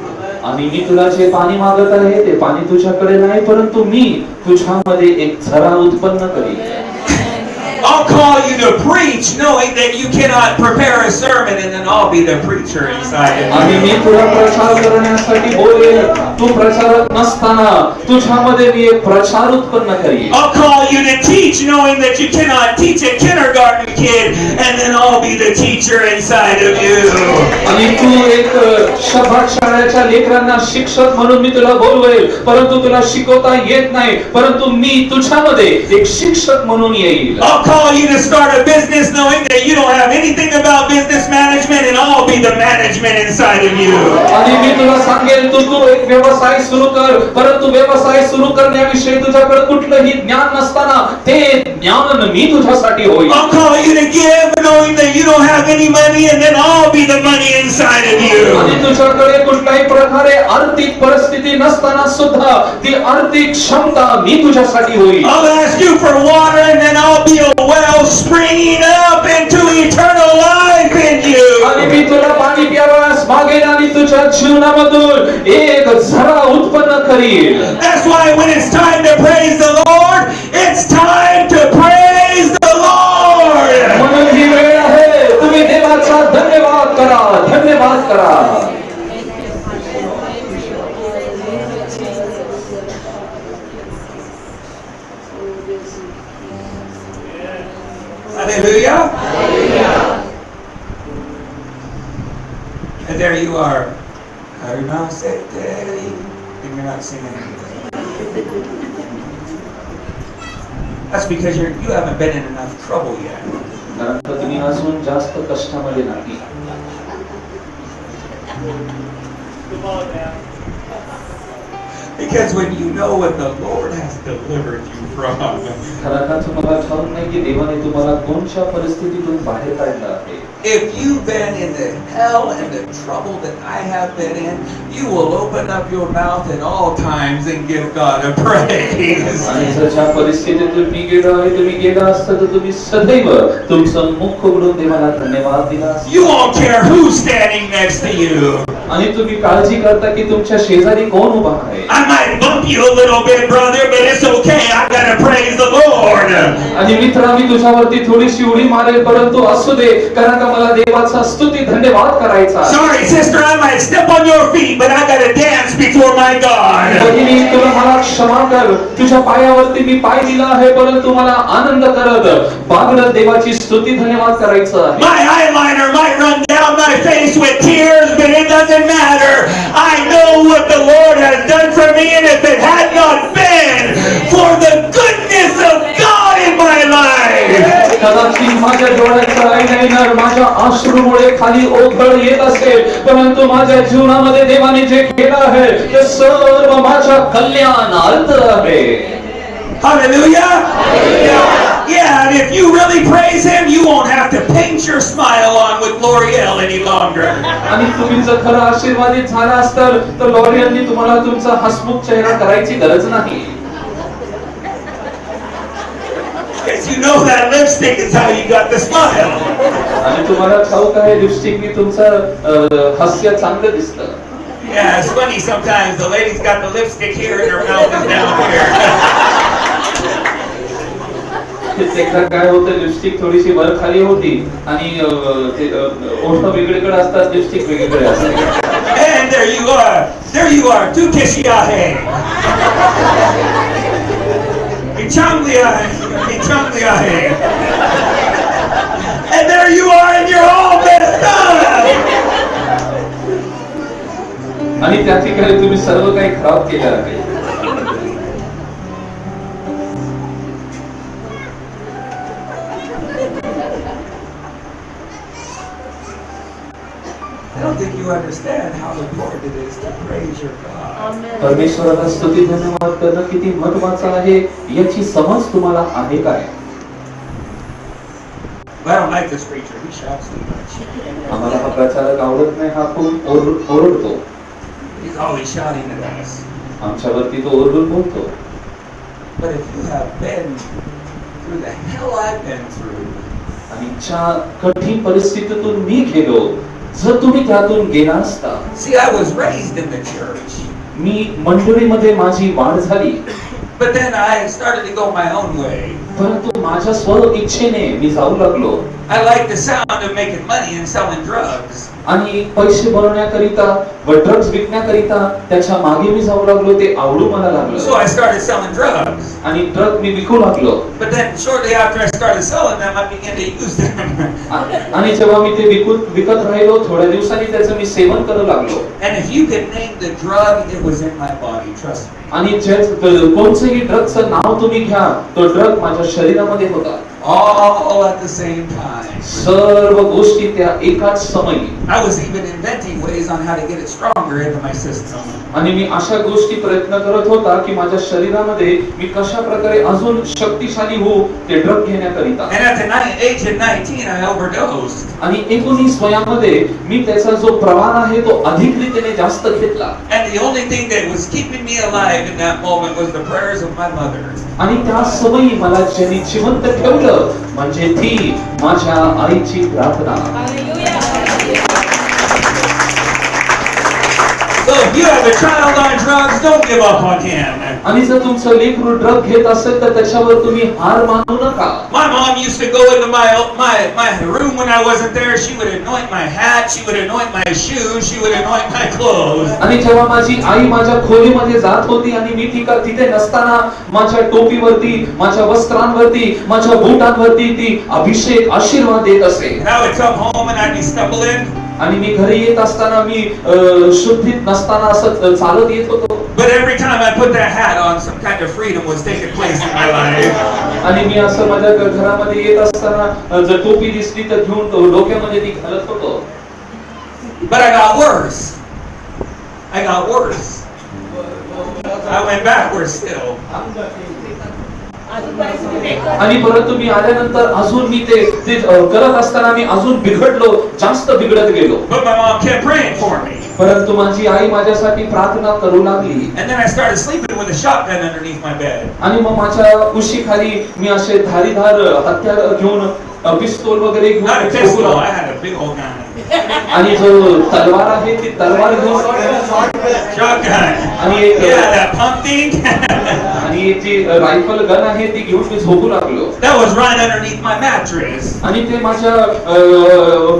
आणि मी तुला जे पाणी मागत आहे ते पाणी तुझ्याकडे नाही परंतु मी तुझ्यामध्ये एक झरा उत्पन्न करील. I'll call you to preach knowing that you cannot prepare a sermon, and then I'll be the preacher inside of आणि you. मी तुला प्रचार करण्यासाठी बोलेल, तू प्रचारक नसताना तुझ्यामध्ये मी एक प्रचार उत्पन्न करीन. I'll call you to teach knowing that you cannot teach a kindergarten kid, and then I'll be the teacher inside of you. आणि तू एक शब्द शाळेच्या लेकरांना शिक्षक म्हणून मी तुला बोलवेल परंतु तुला शिकवता येत नाही परंतु मी तुझ्यामध्ये एक शिक्षक म्हणून येईल. I'll call you to start a business knowing that you don't have anything about business management, and I'll be the management inside of you. आणि मी तुला सांगेल तू एक व्यवसाय सुरू कर परंतु व्यवसाय सुरू करण्याविषयी तुझ्याकडे कुठलंही ज्ञान नसताना ते ज्ञान मी तुझ्यासाठी होईल. I'll call you to give knowing that you don't have any money, and then I'll be the money inside of you. आणि तुझ्याकडे कुठल्याही प्रकारे आर्थिक परिस्थिती नसताना सुद्धा ती आर्थिक क्षमता मी तुझ्यासाठी होईल. I'll ask you for water, and then I'll be a well springing up into eternal life in you. आणि मी तुला पाणी प्यावयास मागेल आणि तुझ्या जीवनामधून एक झरा उत्पन्न करील. That's why when it's time to praise the Lord, it's time to praise the Lord. म्हणून ही वेळ आहे तुम्ही देवाचा धन्यवाद करा, धन्यवाद करा. Hallelujah. And there you are. And you're not singing anything. That's because you haven't been in enough trouble yet. कारण तर तुम्ही अजून जास्त कष्टामध्ये नाही. Because when you know what the Lord has delivered you from, कारण का तुम्हाला ठाऊक नाही की देवाने तुम्हाला कोणत्या परिस्थितीतून बाहेर काढलं आहे. if you've been in the hell and the trouble that I have been in, you will open up your mouth at all times and give God a praise. आणि जर ज्या परिस्थितीतून मी गेलो आहे तुम्ही गेला असता तर तुम्ही सदैव तुमचं मुख उघडून देवाला धन्यवाद दिला असता. You won't care who's standing next to you. आणि तुम्ही काळजी करता की तुमच्या शेजारी कोण उभा आहे. I might bump you a little bit, brother, but it's okay. I gotta praise the Lord. आणि मित्रा मी तुझ्यावरती थोडीशी उडी मारेल परंतु असू दे कारण का मला देवाचा स्तुती धन्यवाद करायचा आहे. Sorry, sister, I might step on your feet, but I gotta dance before my God. बहिणी तुला मला क्षमा कर तुझ्या पायावरती मी पाय दिला आहे परंतु मला आनंद करत बागडत देवाची स्तुती धन्यवाद करायचं आहे. My eyeliner might run down my face with tears, but it doesn't matter. I know what the Lord has done for me, and if it had not been for the goodness of God in my life, कदाचित माझ्या डोळ्याचा eyeliner माझ्या अश्रूमुळे खाली ओघळ येत असेल परंतु माझ्या जीवनामध्ये देवाने जे केलं आहे ते सर्व माझ्या कल्याणार्थ आहे. hallelujah. Yeah, and if you really praise Him, you won't have to paint your smile on with L'Oreal any longer. आणि तुम्ही जर खरं आशीर्वादित झाला असताल तर लॉरियलने तुम्हाला तुमचा हसमुख चेहरा करायची गरज नाही. Because you know that lipstick is how you got the smile. आणि तुम्हाला ठाऊक आहे लिपस्टिकने तुमचं हास्य चांगलं दिसतं. Yeah, it's funny sometimes. The lady's got the lipstick here and her mouth is down here. एकदा काय होतं लिपस्टिक थोडीशी वर खाली होती आणि ओठ वेगळीकडे असतात लिपस्टिक वेगळीकडे असते. And there you are, tu kishiahe. Ichamgliahe. And there you are, and you're all messed up. आणि त्या ठिकाणी तुम्ही सर्व काही खराब केलं आहे. I don't think you understand how important it is to praise your God. परमेश्वराला स्तुती धन्यवाद करणं किती महत्त्वाचं आहे याची समज तुम्हाला आहे काय? I don't like this preacher. He shouts too much. आम्हाला हा प्रचारक आवडत नाही हा खूप ओरडतो. He's always shouting at us. आमच्यावरती तो ओरडून बोलतो. But if you have been through the hell I've been through, आणि ज्या कठीण परिस्थितीतून मी गेलो जर तुम्ही त्यातून गेला असता. see, I was raised in the church. मी मंडळीमध्ये माझी वाढ झाली. But then I started to go my own way. परंतु माझ्या स्व इच्छेने मी जाऊ लागलो. I like the sound of making money and selling drugs. आणि पैसे बनवण्याकरिता व ड्रग्ज विकण्याकरिता त्याच्या मागे मी जाऊ लागलो. ते आवडू मला So लागलं I started selling drugs. आणि ड्रग मी विकू लागलो. But then shortly after I started selling them, I began to use them. आणि जेव्हा मी ते विकत राहिलो थोड्या दिवसांनी त्याचं मी सेवन करू लागलो. And if you could name the drug, it was in my body, trust me. आणि कोणतेही ड्रगचं नाव तुम्ही घ्या तो ड्रग माझ्या शरीरामध्ये होता. All at the same time. सर्व गोष्टी त्या एकाच समयी. I was even inventing ways on how to get it stronger into my system. आणि मी अशा गोष्टी प्रयत्न करत होता की माझ्या शरीरामध्ये मी कशा प्रकारे अजून शक्तिशाली होऊ ते drug घेण्याकरिता. And at the age of 19, I overdosed. आणि 19 वयामध्ये मी त्याचा जो प्रमाण आहे तो अधिक रीतीने जास्त घेतला. And the only thing that was keeping me alive in that moment was the prayers of my mother. आणि त्या समयी मला ज्यांनी जिवंत ठेवलं म्हणजे ती माझ्या आईची प्रार्थना. So if you have a child on drugs, don't give up on him. आणि जर तुमचं लेकरू ड्रग घेत असेल तर त्याच्यावर तुम्ही हार मानू नका. My mom used to go into my room when I wasn't there. She would anoint my hat, she would anoint my shoes, she would anoint my clothes. आणि जेव्हा माझी आई माझ्या खोलीमध्ये जात होती आणि मी तिथे नसताना माझ्या टोपीवरती माझ्या वस्त्रांवरती माझ्या बुटांवरती ती अभिषेक आशीर्वाद देत असे. And I would come home and I'd be stumbling. आणि मी घरी येत असताना मी शुद्धीत नसताना असं चालत येत होतो. But every time I put that hat on, some kind of freedom was taking place in my life. आणि मी असं माझ्या घरामध्ये येत असताना जर टोपी दिसली तर घेऊन तो डोक्यामध्ये ती घालत होतो. But I got worse. I went backwards still. आणि परंतु मी आल्यानंतर अजून मी ते करत असताना मी अजून बिघडलो, जास्त बिघडत गेलो. But my mom kept praying for me. परंतु माझी आई माझ्यासाठी प्रार्थना करू लागली. And then I started sleeping with a shotgun underneath my bed. आणि मग माझ्या उशीखाली मी असे धारीधार हत्यार घेऊन पिस्तूल वगैरे घेऊन Not a pistol, I had a big old gun. आणि जो तलवार आहे ती तलवार घेऊन Shotgun. आणि एक Yeah, that pump thing. आणि जी रायफल गन आहे ती घेऊन मी झोपू लागलो. That was right underneath my mattress. आणि ते माझ्या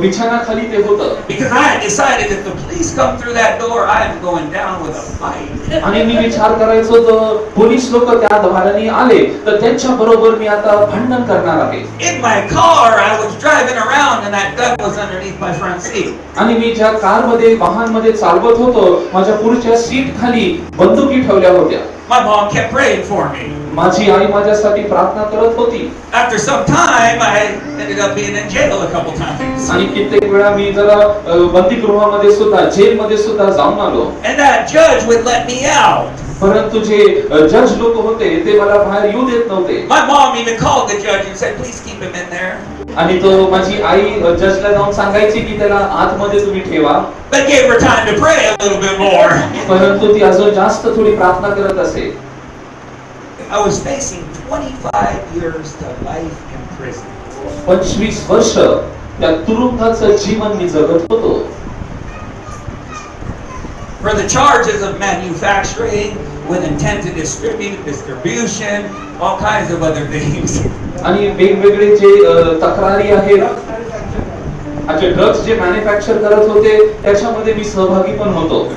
बिछाणाखाली ते होतं. Because I had decided if the police come through that door, I am going down with a fight. आणि मी विचार करायचो तर पोलीस लोक त्या द्वाराने आले तर त्यांच्या बरोबर मी आता भांडण करणार आहे. In my car, I was driving around and that gun was underneath my front seat. आणि मी ज्या कार मध्ये वाहन मध्ये चालवत होतो माझ्या पुढच्या सीट खाली बंदुकी ठेवल्या होत्या. My mom kept praying for me. माझी आई माझ्यासाठी प्रार्थना करत होती. After some time, I ended up being in jail a couple times. आणि कित्येक वेळा मी जरा बंदीगृहामध्ये सुद्धा जेलमध्ये सुद्धा जाऊन आलो. And that judge would let me out. परंतु जे जज लोक होते ते मला बाहेर येऊ देत नव्हते. My mom even called the judge and said, please keep him in there. आणि तो माझी आई जजला जाऊन सांगायची की त्याला आतमध्ये तुम्ही ठेवा. That gave her time to pray a little bit more. परंतु ती अजून जास्त थोडी प्रार्थना करत असे. I was facing 25 years to life in prison. 25 वर्ष त्या तुरुंगाचं जीवन मी जगत होतो. For the charges of manufacturing with intent to distribute, distribution, all kinds of other things. आणि वेगवेगळे जे तक्रारी आहेत, जे ड्रग्स जे मॅन्युफॅक्चर करत होते त्याच्यामध्ये मी सहभागी पण होतो.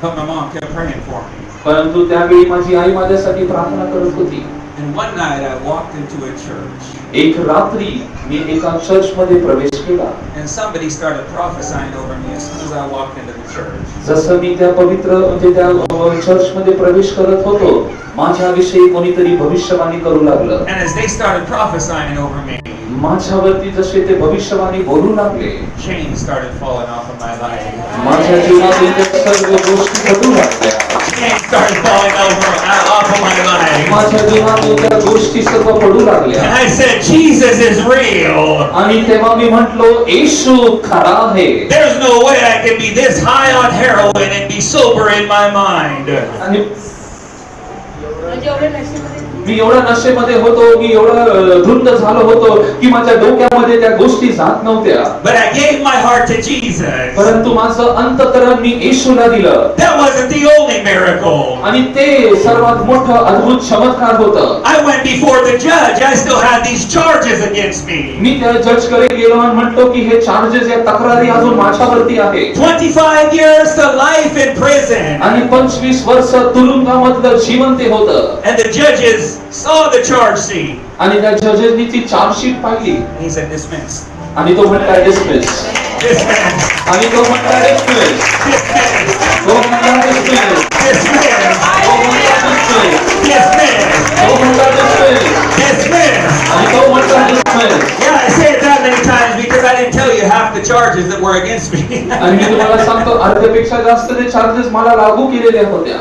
But my mom kept praying for me. परंतु त्यावेळी माझी आई माझ्यासाठी प्रार्थना करत होती. And one night I walked into a church. एक रात्री मी एका चर्च मध्ये प्रवेश केला. And somebody started prophesying over me as soon as I walked into the church. जसं मी त्या पवित्र म्हणजे त्या चर्च मध्ये प्रवेश करत होतो माझ्याविषयी कोणीतरी भविष्यवाणी करू लागलं. And as they started prophesying over me, माझ्यावरती जसे ते भविष्यवाणी बोलू लागले chains started falling off of my life. माझ्या जीवनातील त्या सर्व गोष्टी घडू लागल्या. Chains started falling off of my life. माझ्या जीवनातील त्या गोष्टी सर्व पडू लागल्या. And I said, Jesus is real. आणि तेव्हा मी म्हटलो येशू खरा आहे. There's no way I can be this high on heroin and be sober in my mind. आणि मी एवढा नशेमध्ये होतो, मी एवढा धुंद झालो होतो की माझ्या डोक्यामध्ये त्या गोष्टी जात नव्हत्या. But I gave my heart to Jesus. परंतु माझं अंतःकरण मी येशूला दिलं. That wasn't the only miracle. आणि ते सर्वात मोठं अद्भुत चमत्कार होतं. I went before the judge. I still had these charges against me. मी त्या जजकडे गेलो आणि म्हटलो की हे चार्जेस या तक्रारी अजून माझ्यावरती आहे. 25 years to life in prison. आणि 25 वर्ष तुरुंगामधलं जीवन ते होतं. And the judges saw the charge sheet. आणि त्या जजेसनी ती चार्जशीट पाहिली He said, dismissed. आणि तो म्हटला डिसमिस. Dismissed. आणि तो म्हटला डिसमिस. Dismissed. तो म्हटला डिसमिस. Dismissed. तो म्हटला डिसमिस. Dismissed. तो म्हटला डिसमिस. Dismissed. आणि तो म्हटला dismiss. Yeah, I say it that many times because I didn't tell you half the charges that were against me. आणि मी तुम्हाला सांगतो अर्ध्यापेक्षा जास्त ते चार्जेस मला लागू केलेल्या होत्या.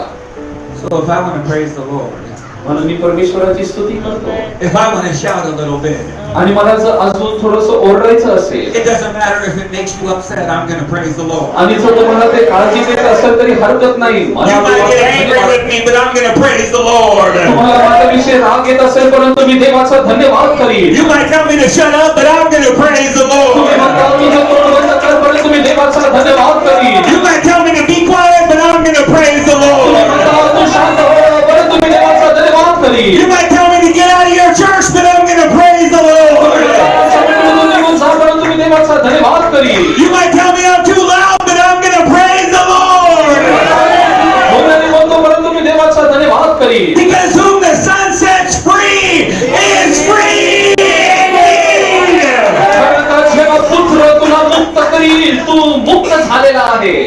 So if I want to praise the Lord, म्हणून मी परमेश्वराची स्तुती करतो. if I want to shout a little bit, आणि मला जर अजून थोडंसं ओरडायचं असेल it doesn't matter if it makes you upset, I'm going to praise the Lord. आणि जर तुम्हाला ते काळजी देत असेल तरी हरकत नाही. You might get angry with me, but I'm going to praise the Lord. तुम्हाला माझ्याविषयी राग येत असेल परंतु मी देवाचा धन्यवाद करीन. You might tell me to shut up, but I'm going to praise the तुम्ही म्हणता Lord. तुझं तोंड बंद कर परंतु मी देवाचा धन्यवाद करीन. You might tell me to be quiet, but I'm going to praise the तुम्ही म्हणता Lord. तू शांत हो परंतु मी देवाचा धन्यवाद करीन. You might tell me to get out of your church, but I'm going to praise the Lord. निघून जा परंतु मी देवाचा धन्यवाद करीन. You might tell me I'm too loud, but I'm going to praise the Lord. बोलण्याने बोलतो परंतु मी देवाचा धन्यवाद करीन. Because whom the Son sets free is free indeed. कारण का जेव्हा पुत्र तुला मुक्त करील तू मुक्त झालेला आहे.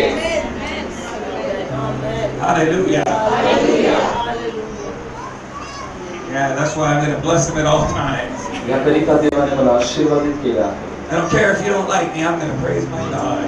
Hallelujah. Yeah, that's why I'm going to bless him at all times. याकरिता देवाने मला आशीर्वादित केला आहे. I don't care if you don't like me, I'm going to praise my God.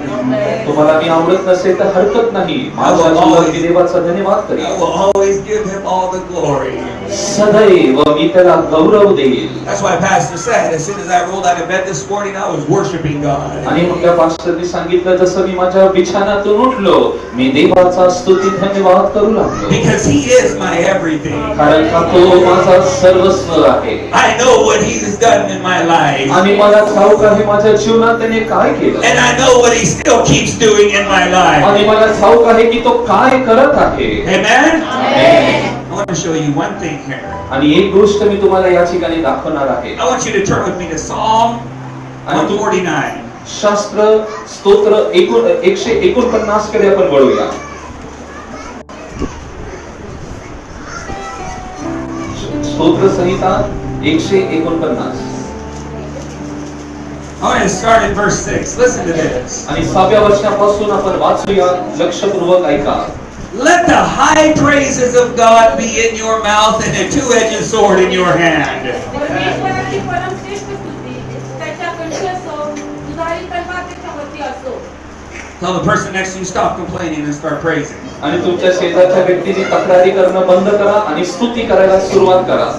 तुम्हाला मी आवडत नसेल तर हरकत नाही, माझ्या जीवनात मी देवाचा धन्यवाद I करेन. will always give him all the glory. सदैव मी त्याला गौरव देईल. That's why Pastor said, as soon as I rolled out of bed this morning, I was worshiping God. आणि मग त्या पास्टरनी सांगितलं, जसं मी माझ्या बिछाण्यातून उठलो, मी देवाचा स्तुती धन्यवाद करू लागलो. Because he is my everything. कारण का तो माझा सर्वस्व आहे. I know what he has done in my life. आणि मला ठाऊक आहे माझ्या जीवनात त्याने काय केलं. And I know what he still keeps doing in my life. आणि मला ठाऊक आहे की तो काय करत आहे. Amen? Amen. I want to show you one thing here. आणि एक गोष्ट मी तुम्हाला या ठिकाणी दाखवणार आहे. I want you to turn with me to Psalm 149. शास्त्र स्तोत्र 149 कडे आपण वळूया. स्तोत्र संहिता 149. I want to start in verse 6. Listen to this. आणि 6व्या वचनापासून आपण वाचूया. लक्षपूर्वक ऐका. Let the high praises of God be in your mouth and a two-edged sword in your hand. परमेश्वराची परमश्रेष्ठ स्तुती त्याच्याकडे असो, दुधारी तलवार त्याच्यावरती असो. Tell the person next to you, stop complaining and start praising. आणि तुमच्या शेजारच्या व्यक्तीची तक्रारी करणं बंद करा आणि स्तुती करायला सुरुवात करा.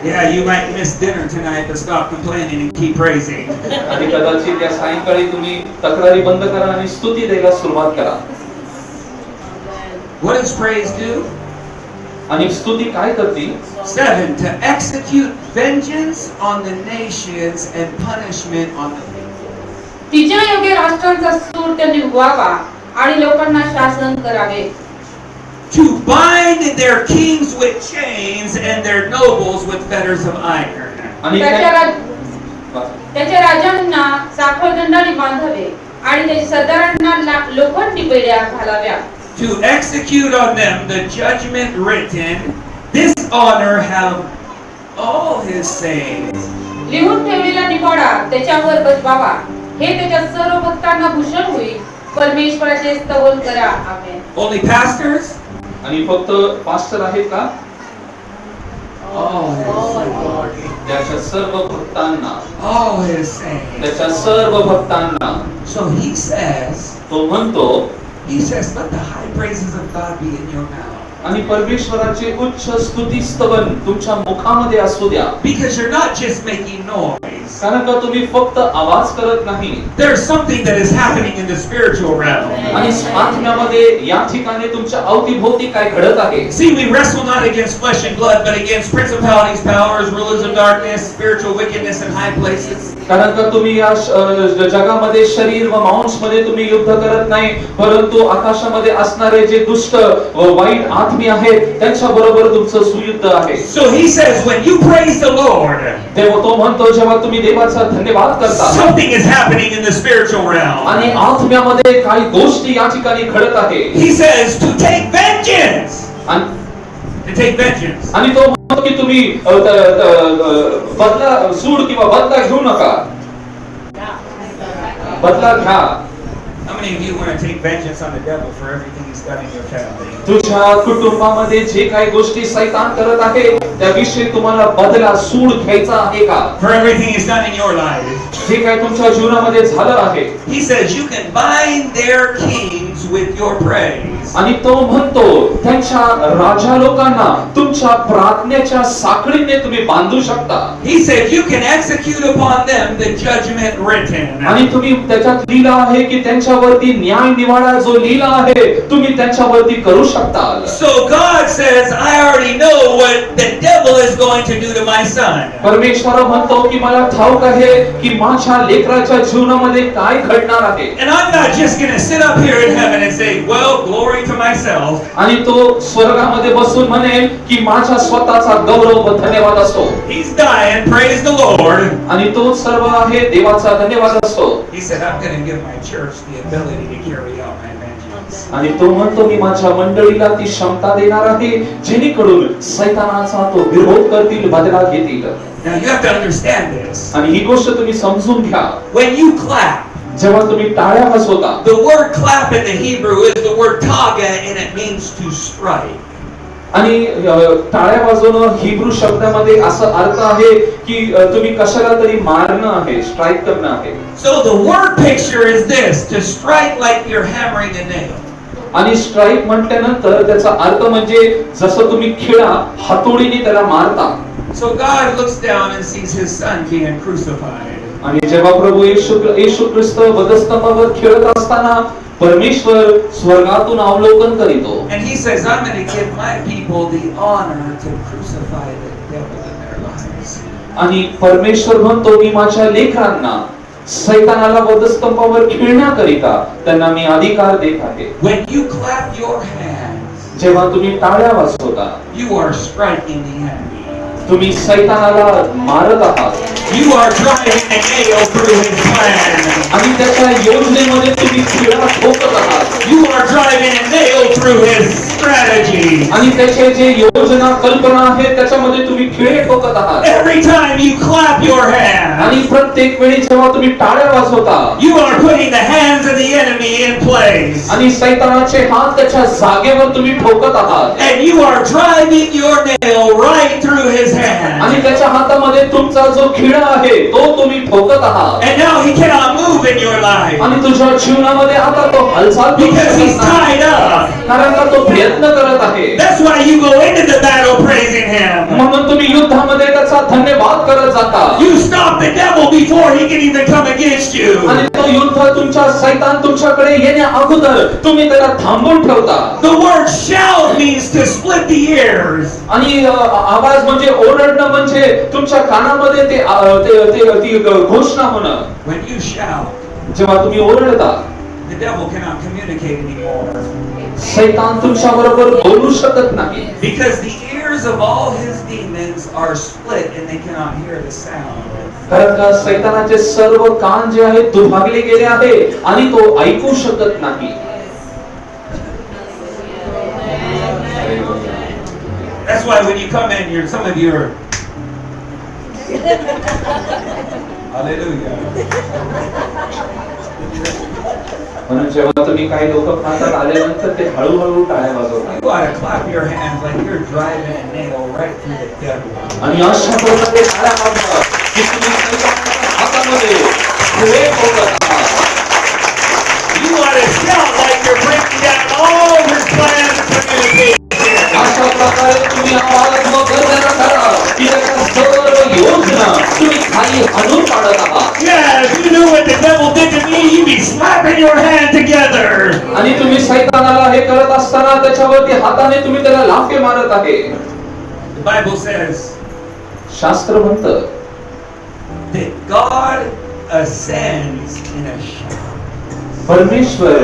Yeah, you might miss dinner tonight, but stop complaining and keep praising. आणि कदाचित या सायंकाळी तुम्ही तक्रारी बंद करा आणि स्तुती द्यायला सुरुवात करा. What does praise do? आणि स्तुती काय करते? 7, to execute vengeance on the nations and punishment on the people. तिच्या योग्य राष्ट्रांचा सूर त्यांनी उगवावा आणि लोकांना शासन करावे. To bind their kings with chains and their nobles with fetters of iron. आणि त्याच्या राजांना साखळदंडाने बांधावे आणि त्याच्या सरदारांना लोखंडी बेड्या घालाव्या. To execute on them the judgment written, this honor have all his saints. लिहून ठेवलेला निवाडा त्याच्यावर बसवावा, हे त्याच्या सर्व भक्तांना भूषण होईल. परमेश्वराचे स्तवन करा. आमेन. Only pastors? आणि फक्त पास्टर आहेत का? All his saints. त्याच्या सर्व भक्तांना, All his saints. त्याच्या सर्व भक्तांना. So he says, तो म्हणतो, let the high praises of God be in your mouth. आणि परमेश्वराचे उच्च स्तुती स्तवन तुमच्या मुखामध्ये असू द्या. Because you're not just making noise. कारण का तुम्ही फक्त आवाज करत नाही. There's something that is happening in the spiritual realm. आणि आत्म्यामध्ये या ठिकाणी तुमच्या अवतीभोवती काय घडत आहे. See, we wrestle not against flesh and blood, but against principalities, powers, rulers of darkness, spiritual wickedness in high places. कारण का तुम्ही या जगामध्ये शरीर व मांसमध्ये तुम्ही युद्ध करत नाही, परंतु आकाशामध्ये असणारे जे दुष्ट व वाईट आत्मे आहेत त्यांच्या बरोबर तुमचं सुयुद्ध आहे. So he says, when you praise the Lord, तो म्हणतो जेव्हा तुम्ही देवाचा धन्यवाद करता, something is happening in the spiritual realm. आणि आत्म्यामध्ये काही गोष्टी या ठिकाणी घडत आहे. He says to take vengeance. To take vengeance. आणि तो म्हणतो की तुम्ही बदला सूड किंवा बदला घेऊ नका, बदला घ्या. How many of you want to take vengeance on the devil for everything he's done in your family? तुझ्या कुटुंबामध्ये जे काही गोष्टी सैतान करत आहे त्याविषयी तुम्हाला बदला सूड घ्यायचा आहे का? For everything he's done in your life. जे काही तुमच्या जीवनामध्ये झालं आहे. He says you can bind their kings with your praise. आणि तो म्हणतो त्यांच्या राजा लोकांना तुमच्या प्रार्थनेच्या साखळीने तुम्ही बांधू शकता. He said you can execute upon them the judgment written. आणि तुम्ही त्याच्यात लिहिलं आहे की त्यांच्यावरती न्याय निवाडा जो लिहिला आहे तुम्ही त्यांच्यावरती करू शकता. So God says I already know what the devil is going to do to my son. परमेश्वर म्हणतो की मला ठाऊक आहे की माझ्या लेकराच्या जीवनामध्ये काय घडणार आहे. And I'm not just going to sit up here in heaven and say, well, glory to myself. आणि तो स्वर्गामध्ये बसून म्हणेल की माझ्या स्वतःचा गौरव व धन्यवाद असो. He's dying, praise the Lord. आणि तो सर्व आहे देवाचा धन्यवाद असो. He said I'm going to give my church the ability to carry out my vengeance. आणि तो म्हणतो मी माझ्या मंडळीला ती क्षमता देणार आहे जेणेकरून सैतानाचा तो विरोध करतील, बदला घेतील. Now you have to understand this. आणि ही गोष्ट तुम्ही समजून घ्या. When you clap, जेव्हा तुम्ही टाळ्या वाजवता, the word clap in the Hebrew is the word taga and it means to strike. आणि टाळ्या वाजवणं हिब्रू शब्दामध्ये असा अर्थ आहे की तुम्ही कशाला तरी मारणं आहे, स्ट्राईक करणं आहे. So the word picture is this: to strike like you're hammering a nail. आणि स्ट्राईक म्हटल्यानंतर त्याचा अर्थ म्हणजे जसं तुम्ही खिळा हातोडीने त्याला मारता. So God looks down and sees his son being crucified. आणि जेव्हा प्रभू येशू ख्रिस्त वधस्तंभावर खेळत असताना परमेश्वर स्वर्गातून अवलोकन करीतो. And he says, I'm going to give my people the honor to crucify the devil in their lives. आणि परमेश्वर म्हणतो मी माझ्या लेकरांना सैतानाला वधस्तंभावर खेळण्याकरिता त्यांना मी अधिकार देत आहे. When you clap your hands, जेव्हा तुम्ही टाळ्या वाजवता you are striking the enemy. तुम्ही सैतानाला मारत आहात. You are driving a nail through his plan. आणि त्याच्या योजनेमध्ये तुम्ही खिळा ठोकत आहात. You are driving a nail through his strategy. आणि त्याचे जे योजना कल्पना आहे त्याच्यामध्ये तुम्ही खिळे ठोकत आहात. Every time you clap your hands, आणि प्रत्येक वेळी जेव्हा तुम्ही टाळ्या वाजवता you are putting the hands of the enemy in place. आणि सैतानाचे हात त्याच्या जागेवर तुम्ही ठोकत आहात. And you are driving your nail right through his hand. आणि त्याच्या हातामध्ये तुमचा जो खिळा आहे तो तुम्ही ठोकत आहात. And now he cannot move in your life आणि तुझ्या जीवनामध्ये आता तो हालचाल करू because he's शकत नाही. tied up. कारण का तो प्रयत्न करत आहे. That's why you go into the battle praising him. म्हणून तुम्ही युद्धामध्ये त्याचा धन्यवाद करत जाता. You stop the devil before he can even come against you. आणि तो युद्ध तुमच्या सैतान तुमच्याकडे येण्या अगोदर तुम्ही त्याला थांबवून ठेवता. The word shout means to split the ears. आणि आवाज म्हणजे ओरडणं म्हणजे तुमच्या कानामध्ये ती घोषणा होणं. When you shout, जेव्हा तुम्ही ओरडता the devil cannot communicate anymore सैतान तुमच्या बरोबर बोलू शकत नाही. because the ears of all his demons are split and they cannot hear the sound. कारण का सैतानाचे सर्व कान जे आहेत दुभागले गेले आहे आणि तो ऐकू शकत नाही. That's why when you come in, some of you are hallelujah. म्हणून जेव्हा तुम्ही काही लोक प्रांतात आल्यानंतर ते हळूहळू टाळ्या वाजवतात. You ought to clap your hands like you're driving a nail right through the devil. आणि अशा प्रकारे टाळ्या वाजवा की तुम्ही सैतानाच्या हातामध्ये खिळे ठोकत आहात. You ought to shout like you're breaking down all his plans of communication. अशा प्रकारे तुम्ही आवाज गर्जना करा की त्याच्या सर्व योजना तुम्ही खाली हाणून पाडत आहात. Yeah, if you knew what the devil did to me, you'd be slapping your hand together. आणि तुम्ही सैतानाला हे करत असताना त्याच्यावरती हाताने तुम्ही त्याला लाफे मारत आहे. The Bible says शास्त्र म्हणतं that God ascends in a shout. परमेश्वर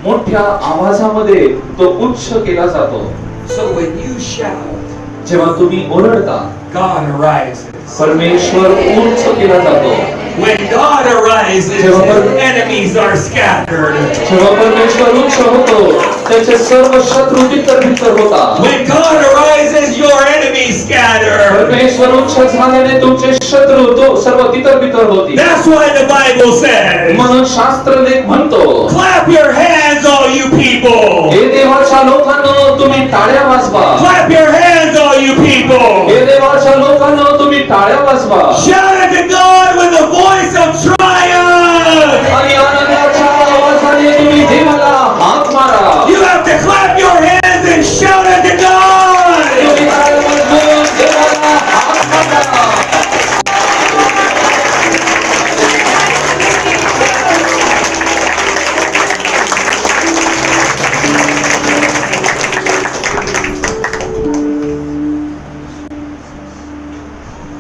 मोठ्या आवाजामध्ये तो उच्च केला जातो. So when you shout, जेव्हा तुम्ही ओरडता God arises. परमेश्वर उच्च केला जातो. When God arises, his enemies are scattered. जेव्हा परमेश्वर उच्च होतो त्याचे सर्व शत्रू तितर होतात. When God arises, your enemies scatter. परमेश्वर उच्च झाल्याने तुमचे शत्रू तो सर्व तितर होतील. That's why the Bible says, म्हणून शास्त्र लेख म्हणतो clap your hands, all you people. हे देवाच्या लोकांनो तुम्ही टाळ्या वाजवा. Clap your hands, all you people. हे देवाच्या लोकांनो तुम्ही टाळ्या वाजवा. Shout unto God with a voice of triumph. आणि आनंदाच्या आवाजाने तुम्ही देवाला हाक मारा. You have to clap your hands and shout unto God. तुम्ही टाळ्या वाजवून देवाला हाक मारा.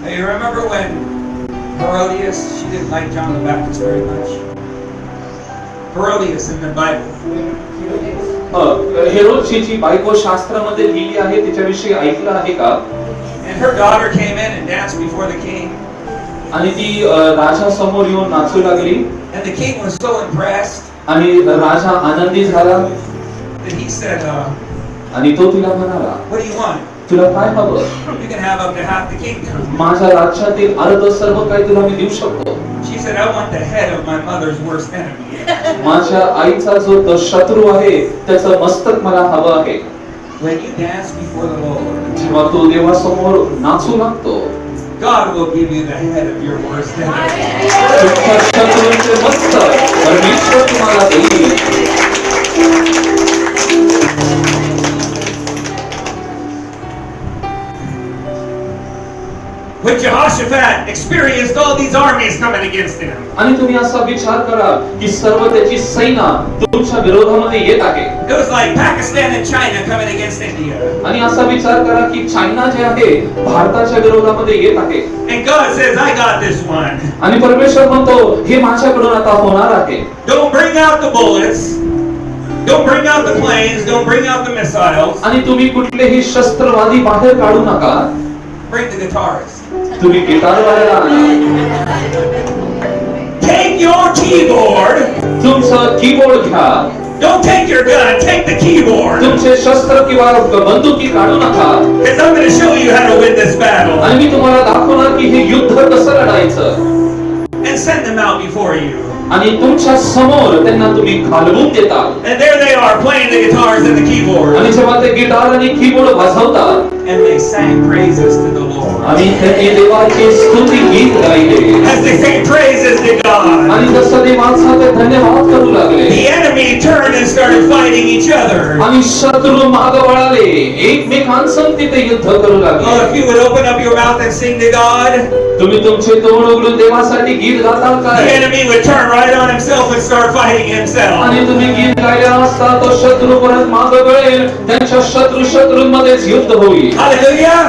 Hey, you remember when Herodias, she didn't like John the Baptist very much? Herodias in the Bible. हेरोदची जी बायको शास्त्रामध्ये लिहिली आहे तिच्याविषयी ऐकलं आहे का? And her daughter came in and danced before the king. आणि ती राजा समोर येऊन नाचू लागली. And the king was so impressed आणि राजा आनंदी झाला. that he said, आणि तो तिला म्हणाला what do you want? तुला काय हवं? You can have up to half the kingdom. माझ्या राज्यातील अर्ध सर्व काही तुला मी देऊ शकतो. She said, I want the head of my mother's worst enemy. माझ्या आईचा जो शत्रू आहे त्याचं मस्तक मला हवं आहे. when you dance before the Lord, जेव्हा तू देवासमोर नाचू लागतो, God will give you the head of your worst enemy. तुमच्या शत्रूंचे मस्तक परमेश्वर तुम्हाला देईल. When Jehoshaphat experienced all these armies coming against him, आणि तुम्ही असा विचार करा की सर्व त्याची सैना तुमच्या विरोधामध्ये येत आहे. it was like Pakistan and China coming against India. आणि असा विचार करा की चायना जे आहे भारताच्या विरोधामध्ये येत आहे. And God says, I got this one. आणि परमेश्वर म्हणतो हे माझ्याकडून आता होणार आहे. Don't bring out the bullets. Don't bring out the planes. Don't bring out the missiles. आणि तुम्ही कुठलेही शस्त्रवादी बाहेर काढू नका. Bring the guitars. तुम्ही गिटार वाजायला आणा. Take your keyboard. तुमचं कीबोर्ड घ्या. Don't take your gun. Take the keyboard. तुमचे शस्त्र किंवा बंदुकी काढू नका. Because I'm going to show you how to win this battle. आणि मी तुम्हाला दाखवणार की हे युद्ध कसं लढायचं. And send them out before you. आणि तुमच्या समोर त्यांना तुम्ही घालवून देता. And there they are playing the guitars and the keyboard. आणि जेव्हा ते गिटार आणि कीबोर्ड वाजवतात And they sang praises to the Lord. आणि त्यांनी देवाचे स्तुती गीत गायले. As they sang praises to God, आणि जसं ते माणसाचे धन्यवाद करू लागले, the enemy turned and started fighting each other. आणि शत्रू मागे वळाले, एकमेकांसंग तिथे युद्ध करू Oh, लागले. if you would open up your mouth and sing to God, तुम्ही तुमचे तोंड उघडून देवासाठी गीत गाताल the काय? enemy would turn right on himself and start fighting himself. आणि तुम्ही गीत गायला असता तो शत्रू परत मागे वळेल, त्यांच्या शत्रूंमध्येच युद्ध होईल. Hallelujah!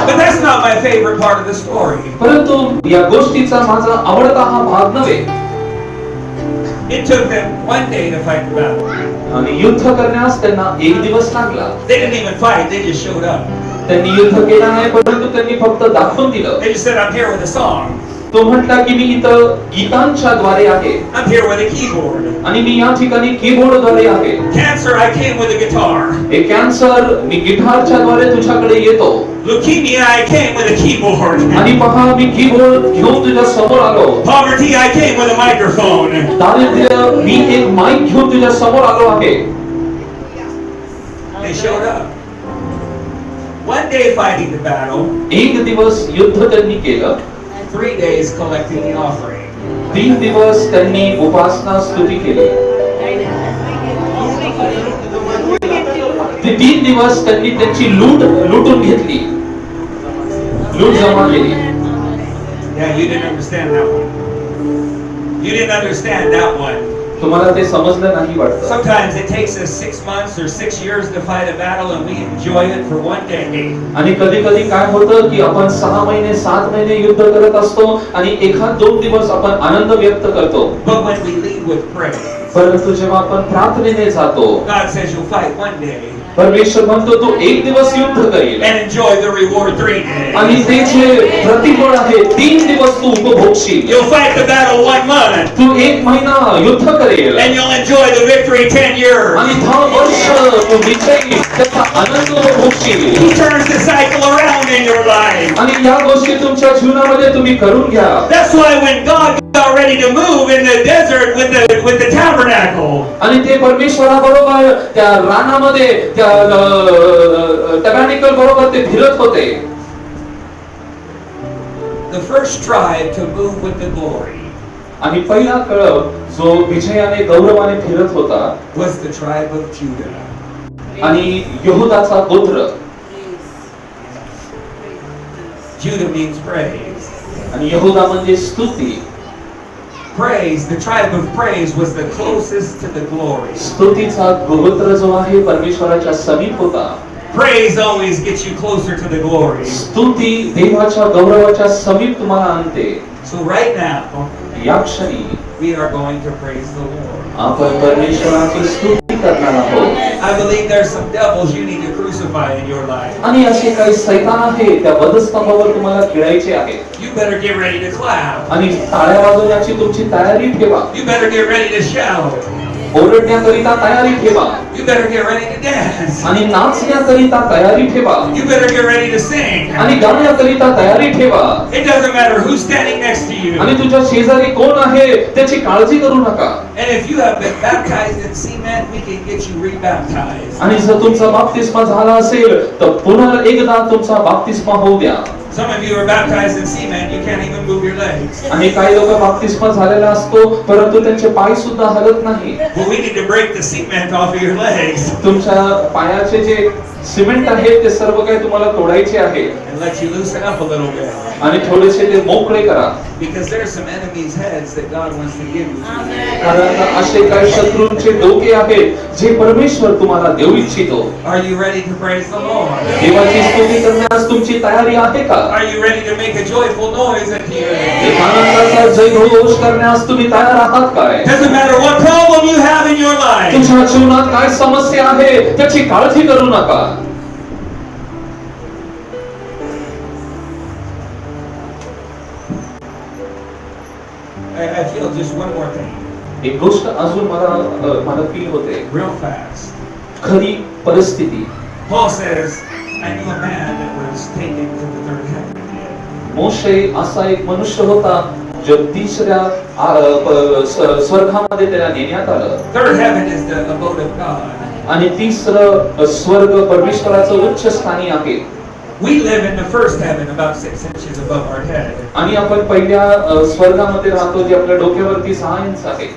But that's not my favorite part of the story. परंतु या गोष्टीचा माझा आवडता हा भाग नव्हे. It took them one day to fight the battle. आणि युद्ध करण्यास त्यांना एक दिवस लागला. They didn't even fight, they just showed up. त्यांनी युद्ध केलं नाही, परंतु त्यांनी फक्त दाखवून दिलं. They just said, I'm here with a song. तो म्हटला की मी इथं गीतांच्या द्वारे आहे I'm here with a keyboard. आणि मी या ठिकाणी कीबोर्ड द्वारे आहे. Cancer, I came with a guitar. हे कॅन्सर मी गिटारच्या द्वारे तुझ्याकडे येतो. Leukemia, I came with a keyboard. आणि पहा मी कीबोर्ड घेऊन तुझ्या समोर आलो. Poverty, I came with a microphone. दारिद्र्य मी एक माईक घेऊन तुझ्या समोर आलो आहे. They showed up. One day fighting the battle, एक दिवस युद्ध त्यांनी केलं. 3 days collecting the offering. 3 दिवस त्यांनी उपासना स्तुती केली. ते 3 दिवस त्यांनी त्यांची लूटून घेतली, लूट जमा केली. Yeah, you didn't understand that one. You didn't understand that one. तुम्हाला ते समजलं नाही वाटतं. Sometimes it takes us 6 months or 6 years to fight a battle and we enjoy it for one day. आणि कधी कधी काय होतं की आपण 6 महिने 7 महिने युद्ध करत असतो आणि एखाद 2 दिवस आपण आनंद व्यक्त करतो. But when we lead with praise, परंतु जेव्हा आपण प्रार्थनेने जातो, God says you'll fight one day परमेश्वर म्हणतो तू एक दिवस युद्ध करील and enjoy the reward 3 days. आणि ते जे प्रतिफळ आहे 3 दिवस तू उपभोगशील. You'll fight the battle 1 month तू 1 महिना युद्ध करेल and you'll enjoy the victory 10 years. आणि 10 वर्ष तू विजयी त्याचा आनंद उपभोगशील. He turns the cycle around in your life. आणि या गोष्टी तुमच्या जीवनामध्ये तुम्ही करून घ्या. That's why when God got ready to move in the desert with the tabernacle, आणि ते परमेश्वराबरोबर त्या रानामध्ये त्या टॅबर्नाकल बरोबर ते फिरत होते. the first tribe to move with the glory आणि पहिला कळप जो विजयाने गौरवाने फिरत होता was the tribe of Judah. आणि यहूदाचा गोत्र. Judah means praise. आणि यहूदा म्हणजे स्तुती. Praise, the tribe of praise was the closest to the glory. स्तुतीचा गोत्र जो आहे परमेश्वराच्या समीप होता. Praise always gets you closer to the glory. स्तुती देवाच्या गौरवाच्या समीप तुम्हाला आणते. So right now, या क्षणी we are going to praise the Lord. आपण परमेश्वराची स्तुती करणार आहोत. I believe there's some devils you need to crucify in your life. आणि असे काही सैतान आहे त्या वधस्तंभावर तुम्हाला गिळायचे आहे. You better get ready to clap. आणि टाळ्या वाजवण्याची तुमची तयारी ठेवा. You better get ready to shout. ओरडण्याकरिता तयारी ठेवा You better get ready to dance. आणि नाचण्याकरिता तयारी ठेवा You better get ready to sing. आणि गाण्याकरिता तयारी ठेवा It doesn't matter who's standing next to you. आणि तुझ्या शेजारी कोण आहे त्याची काळजी करू नका. And if you have been baptized in cement, we can get you rebaptized. आणि जर तुमचा बाप्तिस्मा झाला असेल तर पुन्हा एकदा तुमचा बाप्तिस्मा होऊ द्या. Some of you are baptized in cement, you can't even move your legs. आणि काही लोक बाप्तिस्मा झालेला असतो परंतु त्यांचे पाय सुद्धा हलत नाही. Well, we need to break the cement off of your legs तुमच्या पायाचे जे सिमेंट आहे ते सर्व काही तुम्हाला तोडायचे आहे and let you loosen up a little bit. आणि थोडेसे ते मोकळे करा. Because there are some enemies' heads that God wants to give you. कारण असे काही शत्रूंचे डोके आहेत जे परमेश्वर तुम्हाला देऊ इच्छितो. Are you ready to praise the Lord? देवाची स्तुती करण्यास तुमची तयारी आहे का? Are you ready to make a joyful noise in here? एक आनंदाचा जयघोष करण्यास तुम्ही तयार आहात काय? Doesn't matter what problem you have in your life. तुमच्या जीवनात काय समस्या आहे त्याची काळजी करू नका. I feel just one more thing, एक गोष्ट अजून मला फील होते. real fast. खरी परिस्थिती. Paul says, I knew a man that was taken to the third heaven. मोशे असा एक मनुष्य होता जो तिसऱ्या स्वर्गामध्ये त्याला नेण्यात आलं. Third heaven is the abode of God. आणि तिसरं स्वर्ग परमेश्वराचं उच्च स्थानी आहे. We live in the first heaven, about 6 inches above our head. आणि आपण पहिल्या स्वर्गामध्ये राहतो जे आपल्या डोक्यावरती 6 इंच आहे.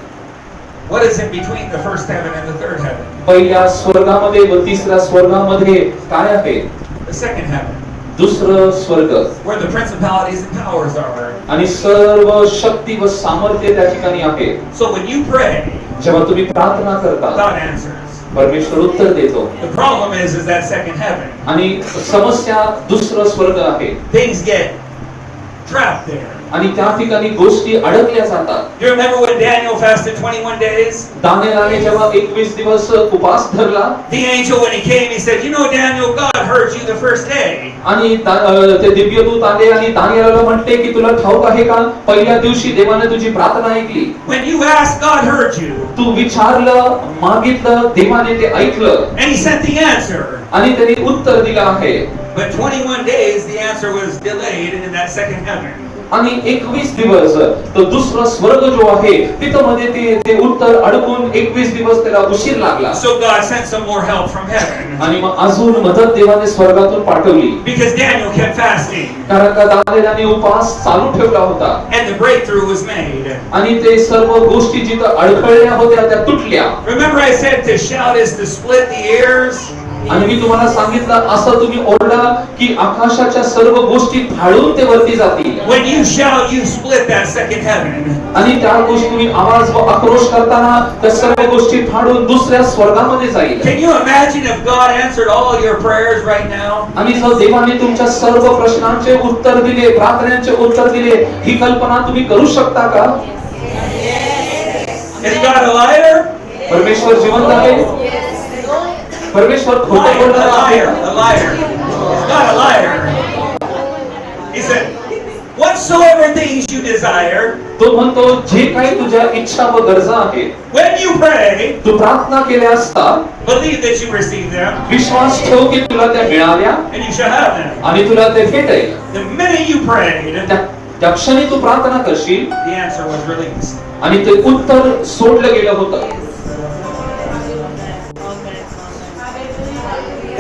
What is in between the first heaven and the third heaven? पहिल्या स्वर्गामध्ये व तिसऱ्या स्वर्गामध्ये काय आहे? The second heaven, दुसरं स्वर्ग. where the principalities and powers are. आणि सर्व शक्ती व सामर्थ्य त्या ठिकाणी आहे. So when you pray, जेव्हा तुम्ही प्रार्थना करता God answers. परमेश्वर उत्तर देतो. The problem is that second heaven. आणि समस्या दुसरं स्वर्ग आहे. Things get trapped there. आणि त्या ठिकाणी गोष्टी अडकल्या जातात. You remember when Daniel fasted 21 days? दानिएलाने जेव्हा 21 दिवस उपवास धरला The angel, when he came, he said, you know, Daniel, God heard you the first day. आणि ते दिव्यदूत आले आणि दानिएलाला म्हटले की तुला ठाऊक आहे का पहिल्या दिवशी देवाने तुझी प्रार्थना ऐकली. When you asked, God heard you. तू विचारलं मागितलं देवाने ते ऐकलं And he sent the answer. आणि त्याने उत्तर दिलं आहे. But 21 days, the answer was delayed in that second heaven. आणि 21 दिवस तो दुसरा स्वर्ग जो आहे तिथं मध्ये ते उत्तर अडकून 21 दिवस त्याला उशीर लागला. So God sent some more help from heaven. आणि मग अजून मदत देवाने स्वर्गातून पाठवली. Because Daniel kept fasting. कारण का दानिएलाने उपवास चालू ठेवला होता. And the breakthrough was made. आणि ते सर्व गोष्टी जिथं अडखळल्या होत्या त्या तुटल्या. Remember I said to shout is to split the ears? आणि मी तुम्हाला सांगितलं असं तुम्ही ओरडा की आकाशाच्या सर्व गोष्टी फाडून ते वरती जातील. When you shout, you split that second heaven. आणि त्या गोष्टी तुम्ही आवाज व आक्रोश करताना त्या सर्व गोष्टी फाडून दुसऱ्या स्वर्गामध्ये जाईल. Can you imagine if God answered all your prayers right now? आणि जर देवाने तुमच्या सर्व प्रश्नांचे उत्तर दिले प्रार्थनांचे उत्तर दिले ही कल्पना तुम्ही करू शकता का? Is God a liar? परमेश्वर जिवंत आहे. परमेश्वर खोटं Liar, बोलणार a आहे. liar, a liar. He's not a liar. He said, whatsoever things you desire, तो म्हणतो जे काही तुझ्या इच्छा व गरजा आहेत when you pray, तू प्रार्थना केल्या असता believe that you receive them, विश्वास ठेव की तुला त्या मिळाल्या and you shall have them. आणि तुला ते भेटेल. The minute you prayed, त्या क्षणी तू प्रार्थना करशील the answer was released. आणि ते उत्तर सोडलं गेलं होतं.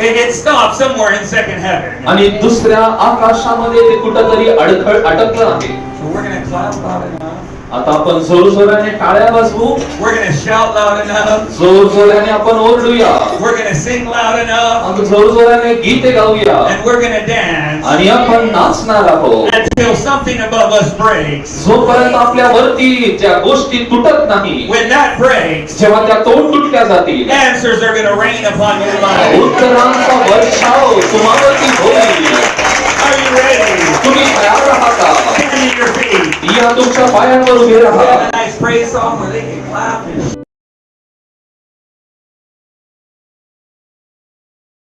And it stopped somewhere in second heaven. आणि दुसऱ्या आकाशामध्ये ते कुठंतरी अडकलं आहे. So we're going to clap loud enough. आता आपण जोरजोराने टाळ्या वाजवू. We're going to shout loud enough. जोरजोराने आपण ओरडूया. We're going to sing loud enough. आपण जोरजोराने गीते गाऊया. And we're going to dance आणि आपण नाचणार आहोत. until something above us breaks. जोपर्यंत आपल्या वरती ज्या गोष्टी तुटत नाही When that breaks, जेव्हा त्या तोड तुटल्या जातील answers are going to rain upon your life. उत्तरांचा वर्षाव तुम्हावरती होईल. Are you ready? तुम्ही तयार आहात का? Stand on your feet. या तुमच्या पायांवर उभे We राहा. have a nice praise song where they can clap and